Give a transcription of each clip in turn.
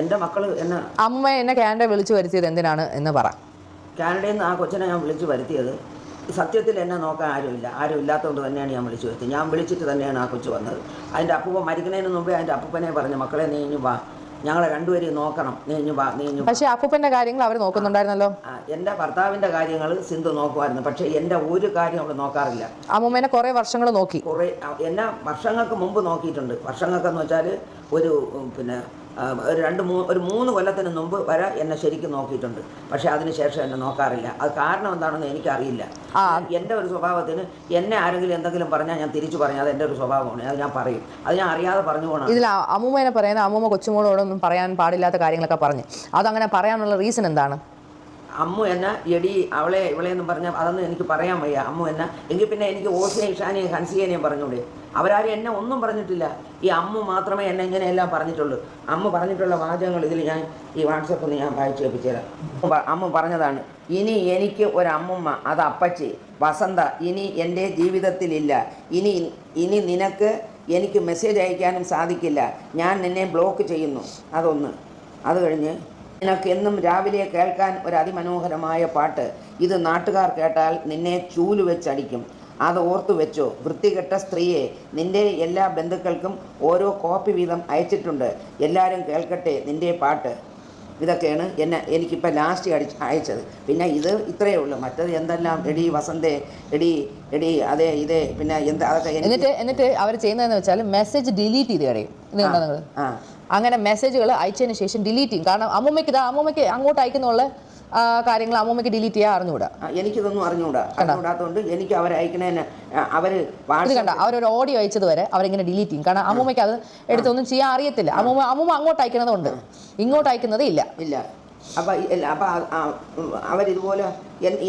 എൻ്റെ മക്കൾ എന്നെ അമ്മ എന്നെ കാനഡ വിളിച്ചു വരുത്തിയത് എന്തിനാണ് എന്ന് പറ. കാനഡയിൽ നിന്ന് ആ കൊച്ചിനെ ഞാൻ വിളിച്ച് വരുത്തിയത് സത്യത്തിൽ എന്നെ നോക്കാൻ ആരുമില്ല, ആരും ഇല്ലാത്തതുകൊണ്ട് തന്നെയാണ് ഞാൻ വിളിച്ചു വരുത്തിയത്. ഞാൻ വിളിച്ചിട്ട് തന്നെയാണ് ആ കൊച്ചു വന്നത്. അതിൻ്റെ അപ്പൂപ്പൻ മരിക്കുന്നതിന് മുമ്പേ അതിൻ്റെ അപ്പൂപ്പനെ പറഞ്ഞു, മക്കളെ നീ ഇഞ്ഞു വാ, ഞങ്ങളെ രണ്ടുപേരെയും നോക്കണം, നീ ഇഞ്ഞു വാ, നീ ഇഞ്ഞു. പക്ഷേ അപ്പൂപ്പൻ്റെ കാര്യങ്ങൾ അവർ നോക്കുന്നുണ്ടായിരുന്നല്ലോ. എൻ്റെ ഭർത്താവിൻ്റെ കാര്യങ്ങൾ സിന്ധു നോക്കുമായിരുന്നു, പക്ഷേ എൻ്റെ ഒരു കാര്യം അവൾ നോക്കാറില്ല. അമ്മൂമ്മേനെ കുറേ വർഷങ്ങൾ നോക്കി. എന്നെ വർഷങ്ങൾക്ക് മുമ്പ് നോക്കിയിട്ടുണ്ട്. വർഷങ്ങൾക്കെന്ന് വെച്ചാൽ ഒരു പിന്നെ ഒരു 3 കൊല്ലത്തിന് മുമ്പ് വരെ എന്നെ ശരിക്കും നോക്കിയിട്ടുണ്ട്. പക്ഷേ അതിന് ശേഷം എന്നെ നോക്കാറില്ല. അത് കാരണം എന്താണെന്ന് എനിക്കറിയില്ല. എൻ്റെ ഒരു സ്വഭാവത്തിന് എന്നെ ആരെങ്കിലും എന്തെങ്കിലും പറഞ്ഞാൽ ഞാൻ തിരിച്ചു പറഞ്ഞാൽ അത് എൻ്റെ ഒരു സ്വഭാവമാണ്, അത് ഞാൻ പറയും. അത് ഞാൻ അറിയാതെ പറഞ്ഞു പോകണം. ഇതിൽ അമ്മൂമ്മേനെ പറയുന്ന അമ്മൂമ്മ കൊച്ചുമോളോടൊന്നും പറയാൻ പാടില്ലാത്ത കാര്യങ്ങളൊക്കെ പറഞ്ഞു. അതങ്ങനെ പറയാനുള്ള റീസൺ എന്താണ്? അമ്മു എന്നെ എടി അവളെ ഇവളെന്നും പറഞ്ഞാൽ അതൊന്നും എനിക്ക് പറയാൻ വയ്യ. അമ്മു എന്നെ എങ്കിൽ പിന്നെ എനിക്ക് ഓസിനെയും ഇഷാനെയും ഹൻസിയേനെയും പറഞ്ഞൂടെ? അവരാരും എന്നെ ഒന്നും പറഞ്ഞിട്ടില്ല. ഈ അമ്മു മാത്രമേ എന്നെ ഇങ്ങനെയെല്ലാം പറഞ്ഞിട്ടുള്ളൂ. അമ്മ പറഞ്ഞിട്ടുള്ള വാചകങ്ങൾ ഇതിൽ ഞാൻ ഈ വാട്സപ്പിൽ ഞാൻ വായിച്ചു കേൾപ്പിച്ചുതരാം. അമ്മ പറഞ്ഞതാണ്, ഇനി എനിക്ക് ഒരമ്മുമ്മ, അത് അപ്പച്ചി വസന്ത ഇനി എൻ്റെ ജീവിതത്തിലില്ല. ഇനി നിനക്ക് എനിക്ക് മെസ്സേജ് അയക്കാനും സാധിക്കില്ല. ഞാൻ നിന്നെ ബ്ലോക്ക് ചെയ്യുന്നു. അതൊന്ന്. അത് കഴിഞ്ഞ് നിനക്ക് എന്നും രാവിലെ കേൾക്കാൻ ഒരു അതിമനോഹരമായ പാട്ട്. ഇത് നാട്ടുകാർ കേട്ടാൽ നിന്നെ ചൂല് വെച്ചടിക്കും. അത് ഓർത്തു വെച്ചോ. വൃത്തികെട്ട സ്ത്രീയെ, നിൻ്റെ എല്ലാ ബന്ധുക്കൾക്കും ഓരോ കോപ്പി വീതം അയച്ചിട്ടുണ്ട്. എല്ലാവരും കേൾക്കട്ടെ നിൻ്റെ പാട്ട്. ഇതൊക്കെയാണ് എനിക്കിപ്പോൾ ലാസ്റ്റ് അയച്ചത്. പിന്നെ ഇത് ഇത്രയേ ഉള്ളൂ. മറ്റത് എന്തെല്ലാം എടി വസന്തേ, എടി അതേ ഇതേ പിന്നെ എന്താ അതൊക്കെ. എന്നിട്ട് അവർ ചെയ്യുന്നതെന്ന് വെച്ചാൽ മെസ്സേജ് ഡിലീറ്റ് ചെയ്ത് കളയും. ഇത് കണ്ടോ നിങ്ങൾ? അങ്ങനെ മെസ്സേജുകൾ അയച്ചതിന് ശേഷം ഡിലീറ്റ് ചെയ്യും. കാരണം അമ്മൂമ്മയ്ക്ക് അങ്ങോട്ട് അയക്കുന്നുള്ള കാര്യങ്ങൾ അമ്മൂമ്മയ്ക്ക് ഡിലീറ്റ് ചെയ്യാൻ അറിഞ്ഞുകൂടാ. എനിക്കിതൊന്നും അറിഞ്ഞുകൂടാത്തതുകൊണ്ട് എനിക്ക് അവരയക്കണേന് അവരൊരു ഓഡിയോ അയച്ചത് വരെ അവരിങ്ങനെ ഡിലീറ്റ് ചെയ്യും. കാരണം അമ്മൂമ്മയ്ക്ക് അത് എടുത്തൊന്നും ചെയ്യാൻ അറിയത്തില്ല. അമ്മൂമ്മ അങ്ങോട്ട് അയക്കുന്നതുകൊണ്ട് ഇങ്ങോട്ട് അയക്കുന്നതേ ഇല്ല. അപ്പം അവരിതുപോലെ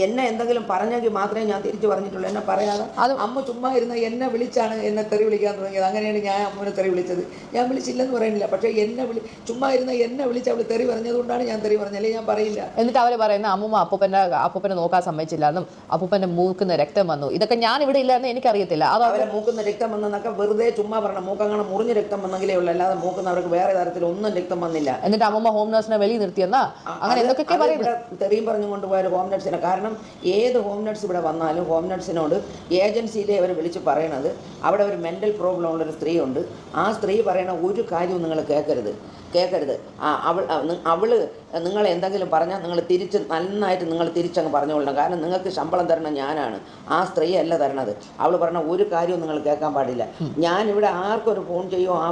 എന്നെ എന്തെങ്കിലും പറഞ്ഞെങ്കിൽ മാത്രമേ ഞാൻ തിരിച്ചു പറഞ്ഞിട്ടുള്ളൂ. എന്നെ പറയാതെ അമ്മ ചുമ്മാ ഇരുന്ന് എന്നെ വിളിച്ചാണ് എന്നെ തെറി വിളിക്കാൻ തുടങ്ങിയത്. അങ്ങനെയാണ് ഞാൻ അമ്മനെ തെറി വിളിച്ചത്. ഞാൻ വിളിച്ചില്ലെന്ന് പറയുന്നില്ല, പക്ഷേ ചുമ്മാ ഇരുന്ന് എന്നെ വിളിച്ച് അവൾ തെറി പറഞ്ഞതുകൊണ്ടാണ് ഞാൻ തെറി പറഞ്ഞത്, അല്ലെങ്കിൽ ഞാൻ പറയില്ല. എന്നിട്ട് അവർ പറയുന്ന അമ്മൂമ്മ അപ്പൂപ്പനെ നോക്കാൻ സമ്മതിച്ചില്ല എന്നും അപ്പൂപ്പൻ്റെ മൂക്കുന്ന രക്തം വന്നു, ഇതൊക്കെ ഞാൻ ഇവിടെ ഇല്ലാന്ന് എനിക്കറിയത്തില്ല. അത് അവരെ മൂക്കുന്ന രക്തം വന്നെന്നൊക്കെ വെറുതെ ചുമ്മാ പറഞ്ഞ. മൂക്കങ്ങനെ മുറിഞ്ഞ രക്തം വന്നെങ്കിലേ ഉള്ളൂ, അല്ലാതെ മൂക്കുന്നവർക്ക് വേറെ തരത്തിൽ ഒന്നും രക്തം വന്നില്ല. എന്നിട്ട് അമ്മൂമ്മ ഹോം നഴ്സിനെ വെളിയിൽ നിർത്തിയെന്നാ അങ്ങനെ എന്തൊക്കെ പറയുന്നത്. തെറിയും പറഞ്ഞു കൊണ്ടുപോയ ഹോം നഴ്സിനെ. കാരണം ഏത് ഹോം നഴ്സ് ഇവിടെ വന്നാലും ഹോം നഴ്സിനോട് ഏജൻസിയിലെ അവർ വിളിച്ച് പറയണത്, അവിടെ ഒരു മെൻ്റൽ പ്രോബ്ലം ഉള്ളൊരു സ്ത്രീ ഉണ്ട്, ആ സ്ത്രീ പറയണ ഒരു കാര്യവും നിങ്ങൾ കേൾക്കരുത്. അവൾ നിങ്ങൾ എന്തെങ്കിലും പറഞ്ഞാൽ നിങ്ങൾ നന്നായിട്ട് നിങ്ങൾ തിരിച്ചങ്ങ് പറഞ്ഞുകൊള്ളണം. കാരണം നിങ്ങൾക്ക് ശമ്പളം തരണം ഞാനാണ്, ആ സ്ത്രീ അല്ല തരണത്. അവൾ പറഞ്ഞ ഒരു കാര്യവും നിങ്ങൾ കേൾക്കാൻ പാടില്ല. ഞാനിവിടെ ആർക്കൊരു ഫോൺ ചെയ്യുമോ ആ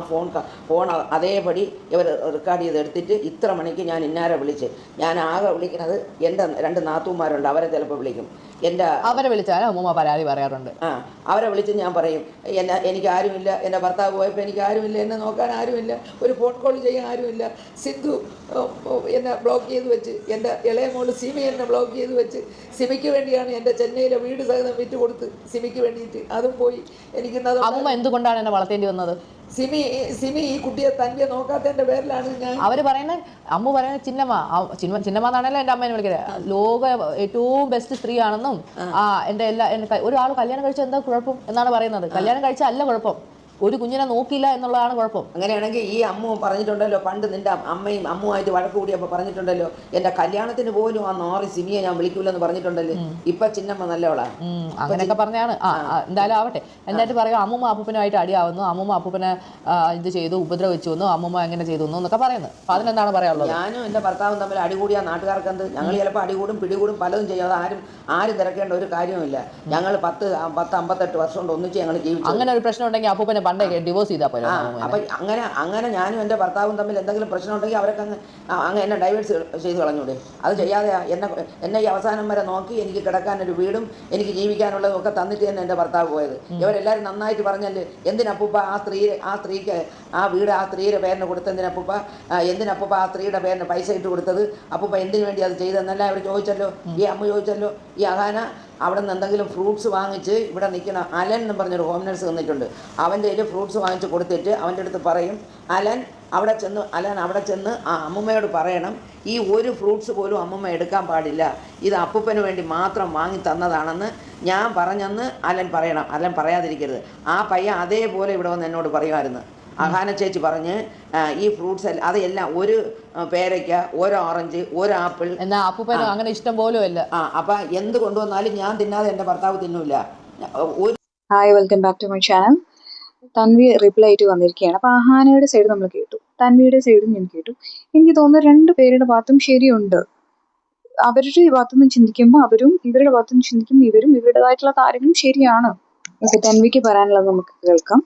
ഫോൺ അതേപടി ഇവർ റെക്കോർഡ് ചെയ്ത് എടുത്തിട്ട് ഇത്ര മണിക്ക് ഞാൻ ഇന്നാരെ വിളിച്ച്, ഞാൻ ആകെ വിളിക്കുന്നത് എൻ്റെ 2 നാത്തൂന്മാരുണ്ട്, അവരെ ചിലപ്പോൾ വിളിക്കും. അവരെ വിളിച്ചാൽ അമ്മൂമ്മ പരാതി പറയാറുണ്ട്. അവരെ വിളിച്ച് ഞാൻ പറയും, എനിക്ക് ആരുമില്ല, എൻ്റെ ഭർത്താവ് പോയപ്പോൾ എനിക്ക് ആരുമില്ല, എന്നെ നോക്കാൻ ആരുമില്ല, ഒരു ഫോൺ കോൾ ചെയ്യാൻ ആരുമില്ല. സിന്ധു എന്നെ ബ്ലോക്ക് ചെയ്ത് വെച്ച്, എൻ്റെ ഇളയ മോള് സിമി എന്നെ ബ്ലോക്ക് ചെയ്ത് വെച്ച്, സിമിക്ക് വേണ്ടിയാണ് എൻ്റെ ചെന്നൈയിലെ വീട് സഹിതം വിറ്റ് കൊടുത്ത് സിമിക്ക് വേണ്ടിയിട്ട്, അതും പോയി. എനിക്കിന്നത് അമ്മ എന്തുകൊണ്ടാണ് എന്നെ വളർത്തേണ്ടി വന്നത്? സിമി ഈ കുട്ടിയെ തന്നെ നോക്കാത്തതിൻ്റെ പേരിലാണ് ഞാൻ. അവർ പറയുന്നത്, അമ്മ പറയുന്നത് ചിന്നമ്മ എന്നാണല്ലോ എൻ്റെ അമ്മേനെ വിളിക്കുന്നത്, ലോക ഏറ്റവും ബെസ്റ്റ് സ്ത്രീയാണെന്നും എൻ്റെ ഒരാൾ കല്യാണം കഴിച്ചാൽ എന്താ കുഴപ്പം എന്നാണ് പറയുന്നത്. കല്യാണം കഴിച്ചാൽ അല്ല കുഴപ്പം, ഒരു കുഞ്ഞിനെ നോക്കിയില്ല എന്നുള്ളതാണ് കുഴപ്പം. അങ്ങനെയാണെങ്കിൽ ഈ അമ്മു പറഞ്ഞിട്ടുണ്ടല്ലോ, പണ്ട് നിൻ്റെ അമ്മയും അമ്മുമായിട്ട് വഴക്ക് കൂടിയപ്പോൾ പറഞ്ഞിട്ടുണ്ടല്ലോ, എൻ്റെ കല്യാണത്തിന് പോലും ആ നാറി സിമിയെ ഞാൻ വിളിക്കൂലെന്ന് പറഞ്ഞിട്ടുണ്ടല്ലോ. ഇപ്പൊ ചിന്നമ്മ നല്ലവളാണ് അങ്ങനെയൊക്കെ പറഞ്ഞാണ്. എന്തായാലും ആവട്ടെ. എന്നിട്ട് പറയുക അമ്മൂമ്മ അപ്പൂപ്പനുമായിട്ട് അടിയാവുന്നു, അമ്മൂമ്മ അപ്പൂപ്പനെ ഇത് ചെയ്തു, ഉപദ്രവിച്ചു വന്നു, അമ്മൂമ്മ എങ്ങനെ ചെയ്തു എന്നൊക്കെ പറയുന്നത്. അപ്പൊ അതിനെന്താണ് പറയാനുള്ളത്? ഞാനും എൻ്റെ ഭർത്താവും തമ്മിൽ അടികൂടിയാൽ നാട്ടുകാർക്ക് എന്ത്? ഞങ്ങൾ ചിലപ്പോൾ അടികൂടും പിടികൂടും പലതും ചെയ്യാതെ ആരും തിരക്കേണ്ട ഒരു കാര്യവുമില്ല. ഞങ്ങൾ 10-58 വർഷം കൊണ്ട് ഒന്നിച്ച് ഞങ്ങൾ ജീവിച്ചു. അങ്ങനെ ഒരു പ്രശ്നം ഉണ്ടെങ്കിൽ അപ്പൂപ്പനെ പണ്ടേ ഡിവോഴ്സ് ചെയ്താൽ പോലെ. അപ്പം അങ്ങനെ ഞാനും എൻ്റെ ഭർത്താവും തമ്മിൽ എന്തെങ്കിലും പ്രശ്നം ഉണ്ടെങ്കിൽ അവരൊക്കെ അങ്ങ് എന്നെ ഡൈവേഴ്സ് ചെയ്ത് കളഞ്ഞൂടെ? അത് ചെയ്യാതെ എന്നെ ഈ അവസാനം വരെ നോക്കി എനിക്ക് കിടക്കാനൊരു വീടും എനിക്ക് ജീവിക്കാനുള്ളതും ഒക്കെ തന്നിട്ട് തന്നെ എൻ്റെ ഭർത്താവ് പോയത്. ഇവരെല്ലാവരും നന്നായിട്ട് പറഞ്ഞല്ലേ, എന്തിനപ്പൂപ്പ ആ സ്ത്രീക്ക് ആ വീട് ആ സ്ത്രീയുടെ പേരിന് കൊടുത്തെന്തിനപ്പൂപ്പ, എന്തിനപ്പൂപ്പ ആ സ്ത്രീയുടെ പേരിന് പൈസ ഇട്ട് കൊടുത്തത്, അപ്പൂപ്പ എന്തിനു വേണ്ടി അത് ചെയ്തതെന്നല്ല അവർ ചോദിച്ചല്ലോ. ഈ അമ്മ ചോദിച്ചല്ലോ. ഈ അഹാന അവിടെ നിന്ന് എന്തെങ്കിലും ഫ്രൂട്ട്സ് വാങ്ങിച്ച് ഇവിടെ നിൽക്കുന്ന അലൻ എന്ന് പറഞ്ഞൊരു ഹോം നഴ്സ് നിന്നിട്ടുണ്ട്, അവൻ്റെ കയ്യിൽ ഫ്രൂട്ട്സ് വാങ്ങിച്ച് കൊടുത്തിട്ട് അവൻ്റെ അടുത്ത് പറയും, അലൻ അവിടെ ചെന്ന് ആ അമ്മൂമ്മയോട് പറയണം, ഈ ഒരു ഫ്രൂട്ട്സ് പോലും അമ്മൂമ്മ എടുക്കാൻ പാടില്ല, ഇത് അപ്പൂപ്പന് വേണ്ടി മാത്രം വാങ്ങി തന്നതാണെന്ന് ഞാൻ പറഞ്ഞെന്ന് അലൻ പറയണം. അലൻ പറയാതിരിക്കരുത്. ആ പയ്യൻ അതേപോലെ ഇവിടെ വന്ന് എന്നോട് പറയുമായിരുന്നു. അഹാന ചേച്ചി പറഞ്ഞ് ഈ ഫ്രൂട്ട്സ് എല്ലാം അതെല്ലാം ഒരു പേരയ്ക്ക, ഒരു ഓറഞ്ച്, ഒരു ആപ്പിൾ. എന്നാ അപ്പൂപ്പനും അങ്ങനെ ഇഷ്ടം പോലും അല്ല. അപ്പം എന്ത് കൊണ്ടുവന്നാലും ഞാൻ തിന്നാതെ എൻ്റെ ഭർത്താവ് തിന്നൂല. Hi, welcome back to my channel. Tanvi reply ആയിട്ട് വന്നിരിക്കുകയാണ്. അപ്പോൾ അഹാനയുടെ സൈഡ് നമ്മൾ കേട്ടു, തൻവിയുടെ സൈഡും ഞാൻ കേട്ടു. എനിക്ക് തോന്നുന്നു രണ്ട് പേരുടെ ഭാഗത്തും ശരിയുണ്ട്. അവരുടെ ഭാഗത്തുനിന്ന് ചിന്തിക്കുമ്പോൾ അവരും, ഇവരുടെ ഭാഗത്തുനിന്ന് ചിന്തിക്കുമ്പോൾ ഇവരും, ഇവരുടേതായിട്ടുള്ള കാര്യങ്ങളും ശരിയാണ്. ഓക്കെ, തൻവിക്ക് പറയാനുള്ളത് നമുക്ക് കേൾക്കാം.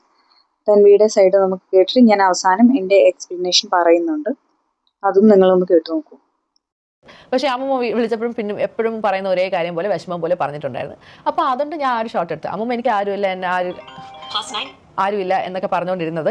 തൻവിയുടെ സൈഡ് നമുക്ക് കേട്ടിട്ട് ഞാൻ അവസാനം എൻ്റെ എക്സ്പ്ലനേഷൻ പറയുന്നുണ്ട്, അതും നിങ്ങളൊന്ന് കേട്ടു നോക്കൂ. പക്ഷേ അമ്മൂമ്മ വിളിച്ചപ്പോഴും പിന്നെ എപ്പോഴും പറയുന്ന ഒരേ കാര്യം പോലെ വിഷമം പോലെ പറഞ്ഞിട്ടുണ്ടായിരുന്നു. അപ്പോൾ അതുകൊണ്ട് ഞാൻ ഒരു ഷോട്ട് എടുത്തു. അമ്മൂമ്മ എനിക്ക് ആരുമില്ല, എന്നെ ആരുമില്ല എന്നൊക്കെ പറഞ്ഞുകൊണ്ടിരുന്നത്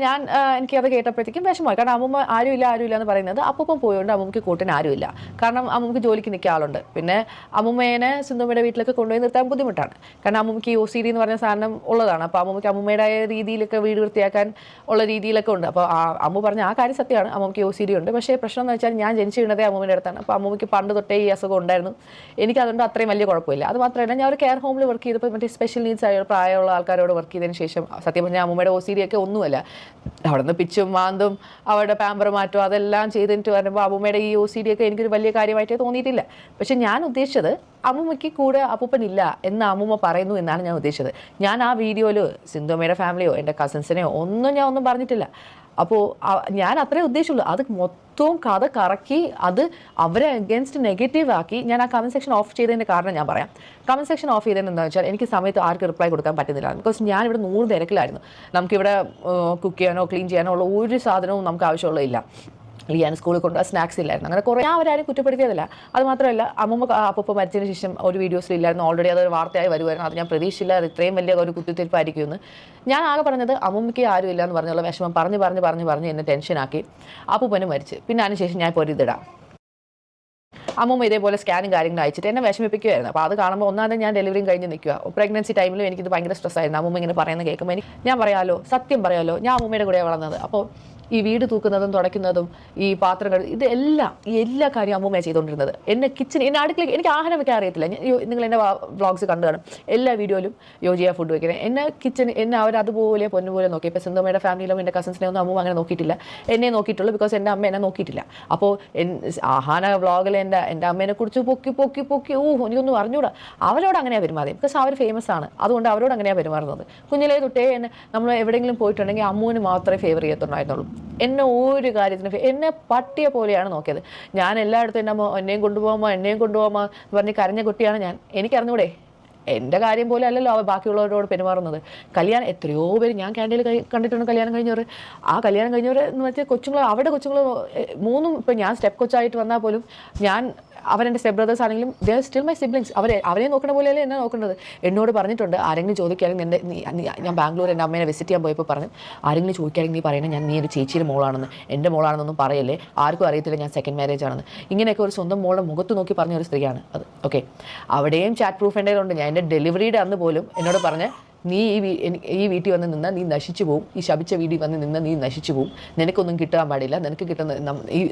ഞാൻ എനിക്കത് കേട്ടപ്പോഴത്തേക്കും വിഷമമായി. കാരണം അമ്മൂമ്മ ആരുമില്ല എന്ന് പറയുന്നത് അപ്പൂപ്പം പോയതുകൊണ്ട് അമ്മൂമ്മക്ക് കൂട്ടിന് ആരുമില്ല. കാരണം അമ്മൂമ്മക്ക് ജോലിക്ക് നിൽക്കുക ആളുണ്ട്. പിന്നെ അമ്മൂമ്മേനെ സിന്ധുമ്മയുടെ വീട്ടിലൊക്കെ കൊണ്ടുപോയി നിർത്താൻ ബുദ്ധിമുട്ടാണ്. കാരണം അമ്മൂമ്മക്ക് OCD എന്ന് പറഞ്ഞ സാധനം ഉള്ളതാണ്. അപ്പോൾ അമ്മൂമ്മക്ക് അമ്മൂമ്മയുടേതായ രീതിയിലൊക്കെ വീട് വൃത്തിയാക്കാൻ ഉള്ള രീതിയിലൊക്കെ ഉണ്ട്. അപ്പോൾ അമ്മു പറഞ്ഞ ആ കാര്യം സത്യമാണ്, അമ്മൂമ്മക്ക് OCD ഉണ്ട്. പക്ഷേ പ്രശ്നം എന്ന് വെച്ചാൽ ഞാൻ ജനിച്ചു വീണതേ അമ്മൂമ്മയുടെ അടുത്താണ്. അപ്പോൾ അമ്മൂമ്മക്ക് പണ്ട് തൊട്ടേ ഈ അസുഖം ഉണ്ടായിരുന്നു. എനിക്കതുകൊണ്ട് അത്രയും വലിയ കുഴപ്പമില്ല. അത് മാത്രമല്ല, ഞാൻ ഒരു കെയർ ഹോമിൽ വർക്ക് ചെയ്തപ്പോൾ മറ്റേ സ്പെഷ്യൽ നീഡ്സ് ആയ പ്രായമുള്ള ആൾക്കാരോട് വർക്ക് ചെയ്തതിന് ശേഷം സത്യം പറഞ്ഞാൽ അമ്മൂമ്മയുടെ OCD ഒക്കെ ഒന്നുമല്ല. അവിടെ നിന്ന് പിച്ചും മാന്തും അവരുടെ പാമ്പർ മാറ്റും അതെല്ലാം ചെയ്തിട്ട് വരുമ്പോൾ അമ്മൂമ്മയുടെ ഈ OCD ഒക്കെ എനിക്കൊരു വലിയ കാര്യമായിട്ടേ തോന്നിയിട്ടില്ല. പക്ഷെ ഞാൻ ഉദ്ദേശിച്ചത് അമ്മൂമ്മയ്ക്ക് കൂടെ അപ്പൂപ്പനില്ല എന്ന് അമ്മൂമ്മ പറയുന്നു എന്നാണ് ഞാൻ ഉദ്ദേശിച്ചത്. ഞാൻ ആ വീഡിയോയിൽ സിന്ധുമ്മയുടെ ഫാമിലിയോ എൻ്റെ കസിൻസിനെയോ ഒന്നും പറഞ്ഞിട്ടില്ല. അപ്പോൾ ഞാൻ അത്രേ ഉദ്ദേശിച്ചുള്ളൂ. അത് മൊത്തവും കഥ കറക്കി അത് അവരെ അഗേൻസ്റ്റ് നെഗറ്റീവ് ആക്കി ഞാൻ ആ കമൻറ്റ് സെക്ഷൻ ഓഫ് ചെയ്തതിൻ്റെ കാരണം ഞാൻ പറയാം. കമൻറ്റ് സെക്ഷൻ ഓഫ് ചെയ്തത് എന്താണെന്ന് വെച്ചാൽ എനിക്ക് സമയത്ത് ആർക്ക് റിപ്ലൈ കൊടുക്കാൻ പറ്റുന്നില്ല. ബിക്കോസ് ഞാനിവിടെ 100 തിരക്കിലായിരുന്നു. നമുക്കിവിടെ കുക്ക് ചെയ്യാനോ ക്ലീൻ ചെയ്യാനോ ഉള്ള ഒരു സാധനവും നമുക്ക് ആവശ്യമുള്ളതില്ല. ഞാൻ സ്കൂളിൽ കൊണ്ടുപോകാൻ സ്നാക്സ് ഇല്ലായിരുന്നു. അങ്ങനെ കുറേ അവരാരും കുറ്റപ്പെടുത്തിയതല്ല. അത് മാത്രമല്ല, അമ്മൂമ്മ അപ്പോൾ മരിച്ചതിന് ശേഷം ഒരു വീഡിയോസിലില്ലായിരുന്നു. ഓൾറെഡി അതൊരു വാർത്തയായി വരുമായിരുന്നു. അത് ഞാൻ പ്രതീക്ഷിച്ചില്ല അത് ഇത്രയും വലിയ ഒരു കുത്തിത്തിരിപ്പായിരിക്കുമെന്ന്. ഞാൻ ആകെ പറഞ്ഞത് അമ്മൂമ്മയ്ക്ക് ആരുമില്ല എന്ന് പറഞ്ഞുള്ള വിഷമം പറഞ്ഞ് എന്നെ ടെൻഷനാക്കി. അപ്പൂപ്പനും മരിച്ച്. പിന്നെ അതിനുശേഷം ഞാൻ ഇപ്പോൾ ഇതിടാം. അമ്മൂമ്മ ഇതേപോലെ സ്കാനും കാര്യങ്ങളും അയച്ചിട്ട് എന്നെ വിഷമിപ്പിക്കുമായിരുന്നു. അപ്പോൾ അത് കാണുമ്പോൾ ഒന്നാമത് ഞാൻ ഡെലിവറിയും കഴിഞ്ഞ് നിൽക്കുക. പ്രഗ്നൻസി ടൈമിലും എനിക്കിത് ഭയങ്കര സ്ട്രെസ്സായിരുന്നു. അമ്മൂമ്മ ഇങ്ങനെ പറയുന്നത് കേൾക്കുമ്പോൾ ഞാൻ പറയാമല്ലോ, സത്യം പറയാമല്ലോ, ഞാൻ അമ്മൂമ്മയുടെ കൂടെ വളർന്നത്. അപ്പോൾ ഈ വീട് തൂക്കുന്നതും തുടയ്ക്കുന്നതും ഈ പാത്രങ്ങൾ ഇതെല്ലാം എല്ലാ കാര്യവും അമ്മൂമ്മയാണ് ചെയ്തുകൊണ്ടിരുന്നത്. എന്നെ അടുക്കളയ്ക്ക് എനിക്ക് ആഹാരം വെക്കാൻ അറിയത്തില്ല. നിങ്ങൾ എൻ്റെ വ്ളോഗ്സ് കണ്ടു കാണും. എല്ലാ വീഡിയോയിലും യോജിയ ഫുഡ് വയ്ക്കുന്നത് എന്നെ അവരതുപോലെ പൊന്നുപോലെ നോക്കി. ഇപ്പോൾ സിന്ധുമ്മയുടെ ഫാമിലിയിലും എൻ്റെ കസിൻസിനെ ഒന്നും അമ്മൂമ്മ അങ്ങനെ നോക്കിയിട്ടില്ല. എന്നെ നോക്കിയിട്ടുള്ളൂ. ബിക്കോസ് എൻ്റെ അമ്മ എന്നെ നോക്കിയിട്ടില്ല. അപ്പോൾ ആഹാന വ്ളോഗിൽ എൻ്റെ അമ്മേനെ കുറിച്ച് പൊക്കി എനിക്കൊന്നും അറിഞ്ഞൂടാ. അവരോട് അങ്ങനെയാണ് പെരുമാറിയത്. ബിക്കോസ് അവർ ഫേമസ് ആണ്. അതുകൊണ്ട് അവരോട് അങ്ങനെയാണ് പെരുമാറുന്നത്. കുഞ്ഞിലേ തൊട്ടേ നമ്മൾ എവിടെയെങ്കിലും പോയിട്ടുണ്ടെങ്കിൽ അമ്മൂന് മാത്രമേ ഫേവർ ചെയ്യത്തുണ്ടായിരുന്നുള്ളൂ. എന്നെ ഒരു കാര്യത്തിന് എന്നെ പട്ടിയെ പോലെയാണ് നോക്കിയത്. ഞാൻ എല്ലായിടത്തും എൻ്റെ അമ്മ എന്നെയും കൊണ്ടുപോകാമോ പറഞ്ഞ് കരഞ്ഞ കുട്ടിയാണ് ഞാൻ. എനിക്കറിഞ്ഞൂടെ, എൻ്റെ കാര്യം പോലെ അല്ലല്ലോ അവർ ബാക്കിയുള്ളവരോട് പെരുമാറുന്നത്. കല്യാണം എത്രയോ പേര് ഞാൻ ക്യാൻറ്റീനിൽ കണ്ടിട്ടുണ്ട്. കല്യാണം കഴിഞ്ഞവർ കല്യാണം കഴിഞ്ഞവർ എന്ന് വെച്ചാൽ കൊച്ചുങ്ങൾ 3 ഇപ്പോൾ ഞാൻ സ്റ്റെപ്പ് കൊച്ചായിട്ട് വന്നാൽ പോലും അവരെൻ്റെ സ്റ്റെപ്പ് ബ്രദേഴ്സ് ആണെങ്കിലും they are still my siblings. അവരെ നോക്കുന്ന പോലെയല്ലേ എന്നെ നോക്കേണ്ടത്. എന്നോട് പറഞ്ഞിട്ടുണ്ട്, ആരെങ്കിലും ചോദിക്കുകയാണെങ്കിൽ ഞാൻ ബാംഗ്ലൂർ എൻ്റെ അമ്മേനെ വിസിറ്റ് ചെയ്യാൻ പോയപ്പോൾ പറഞ്ഞു, ആരെങ്കിലും ചോദിക്കുകയാണെങ്കിൽ നീ പറയുന്നത് നീ ഒരു ചേച്ചിയുടെ മോളാണെന്ന്, എൻ്റെ മോളാണെന്നൊന്നും പറയല്ലേ, ആർക്കും അറിയത്തില്ല ഞാൻ സെക്കൻഡ് മാരേജ് ആണെന്ന്. ഇങ്ങനെയൊക്കെ ഒരു സ്വന്തം മോളുടെ മുഖത്ത് നോക്കി പറഞ്ഞ ഒരു സ്ത്രീയാണ് അത്. ഓക്കെ, അവിടെയും ചാറ്റ് പ്രൂഫ് എൻ്റെ ഉണ്ട്. ഞാൻ എൻ്റെ ഡെലിവറിയുടെ അന്ന് പോലും എന്നോട് പറഞ്ഞ്, നീ ഈ വീട്ടിൽ വന്ന് നിന്നാൽ നീ നശിച്ചു പോവും, ഈ ശപിച്ച വീട്ടിൽ വന്ന് നിന്നാൽ നീ നശിച്ചു പോവും, നിനക്കൊന്നും കിട്ടാൻ പാടില്ല, നിനക്ക്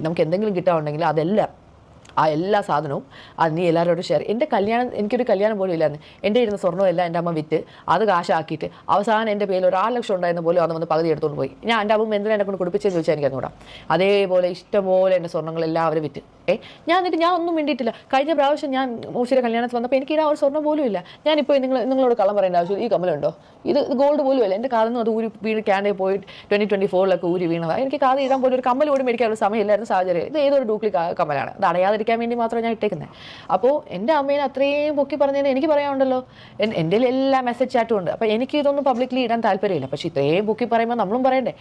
നമുക്ക് എന്തെങ്കിലും കിട്ടാനുണ്ടെങ്കിൽ അതെല്ലാം ആ എല്ലാ സാധനവും അത് നീ എല്ലാവരോടും ഷെയർ. എനിക്കൊരു കല്യാണം പോലും ഇല്ലായിരുന്നു. എൻ്റെ ഇരുന്ന സ്വർണ്ണമെല്ലാം എൻ്റെ അമ്മ വിറ്റ് അത് കാശാക്കിയിട്ട് അവസാനം എൻ്റെ പേരിൽ 1 ലക്ഷം ഉണ്ടായിരുന്ന പോലും അന്ന് വന്ന് പകുതി എടുത്തുകൊണ്ട് പോയി. ഞാൻ എൻ്റെ അമ്മ എന്തിനാ എന്നെ കൊണ്ട് കുടിപ്പിച്ചെന്ന് ചോദിച്ചാൽ എനിക്ക് അറിഞ്ഞൂടാ. അതേപോലെ ഇഷ്ടംപോലെ എൻ്റെ സ്വർണ്ണങ്ങളെല്ലാം അവർ വിറ്റ്. ഞാൻ ഒന്നും വേണ്ടിയിട്ടില്ല. കഴിഞ്ഞ പ്രാവശ്യം ഞാൻ മൂശിയുടെ കല്യാണത്തിൽ വന്നപ്പോൾ എനിക്ക് ഒരു സ്വർണ്ണം പോലും ഇല്ല. ഞാനിപ്പോൾ നിങ്ങളോട് കള്ളം പറയേണ്ട ആവശ്യം, ഈ കമ്മലുണ്ടോ, ഇത് ഗോൾഡ് പോലും അല്ല. എൻ്റെ കാതിൽ നിന്ന് അത് വീണ് ക്യാൻഡേ പോയി 2024 ഊരി വീണതാണ്. എനിക്ക് കാത് ഇടാൻ പോലും ഒരു കമ്മൽ പോലും മേടിക്കാനുള്ള സമയമില്ലായിരുന്നു സാഹചര്യം. ഇത് ഏതൊരു ഡ്യൂപ്ലിക്കേറ്റ് കമ്മലാണ്. അത് അടയാതിരിക്കാൻ വേണ്ടി മാത്രം ഞാൻ ഇട്ടേക്കുന്നത്. അപ്പോൾ എൻ്റെ അമ്മേനെ അത്രയും പൊക്കി പറഞ്ഞതിന് എനിക്ക് പറയാനുണ്ടല്ലോ. എൻ്റെ എല്ലാ മെസ്സേജ് ചാറ്റും ഉണ്ട്. അപ്പോൾ എനിക്ക് ഇതൊന്നും പബ്ലിക്കലി ഇടാൻ താല്പര്യമില്ല. പക്ഷേ ഇത്രയും പൊക്കി പറയുമ്പോൾ നമ്മളും പറയണ്ടേ.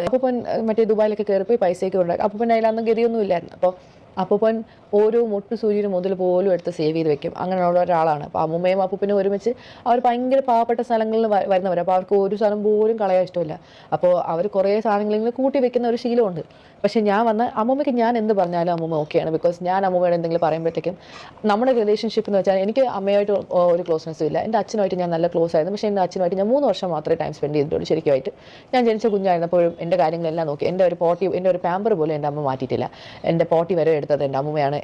അപ്പോൾ മറ്റേ ദുബായിലൊക്കെ കയറിപ്പോയി പൈസയൊക്കെ ഉണ്ടാക്കി. അപ്പോൾ അതിലൊന്നും ഗതിയൊന്നും ഇല്ലായിരുന്നു. അപ്പോൾ അപ്പൂപ്പൻ ഓരോ മുട്ടു സൂര്യന് മുതൽ പോലും എടുത്ത് സേവ് ചെയ്ത് വെക്കും. അങ്ങനെയുള്ള ഒരാളാണ്. അപ്പോൾ അമ്മൂമ്മയും അപ്പൂപ്പനും ഒരുമിച്ച് അവർ ഭയങ്കര പാവപ്പെട്ട സ്ഥലങ്ങളിൽ വരുന്നവർ. അപ്പോൾ അവർക്ക് ഒരു സ്ഥലം പോലും കളയാൻ ഇഷ്ടമില്ല. അപ്പോൾ അവർ കുറേ സാധനങ്ങളിങ്ങനെ കൂട്ടി വെക്കുന്ന ഒരു ശീലമുണ്ട്. പക്ഷേ ഞാൻ വന്ന അമ്മൂമ്മയ്ക്ക് ഞാൻ എന്ത് പറഞ്ഞാലും അമ്മൂമ്മ ഓക്കെയാണ്. ബിക്കോസ് ഞാൻ അമ്മൂമ്മയോട് എന്തെങ്കിലും പറയുമ്പോഴത്തേക്കും നമ്മുടെ റിലേഷൻഷിപ്പ് എന്ന് വെച്ചാൽ എനിക്ക് അമ്മയായിട്ട് ഒരു ക്ലോസ്നെസ്സും ഇല്ല. എൻ്റെ അച്ഛനുമായിട്ട് ഞാൻ നല്ല ക്ലോസ് ആയിരുന്നു. പക്ഷേ എൻ്റെ അച്ഛനുമായിട്ട് ഞാൻ 3 വർഷം മാത്രമേ ടൈം സ്പെൻഡ് ചെയ്തിട്ടുള്ളൂ ശരിക്കുമായിട്ട്. ഞാൻ ജനിച്ച കുഞ്ഞായിരുന്നപ്പോഴും എൻ്റെ കാര്യങ്ങളെല്ലാം നോക്കി. എൻ്റെ ഒരു പാമ്പർ പോലും എൻ്റെ അമ്മ മാറ്റിയിട്ടില്ല. എൻ്റെ പോട്ടി വരെ എടുത്ത് എടുത്തത് എൻ്റെ അമ്മൂമ്മയാണ്.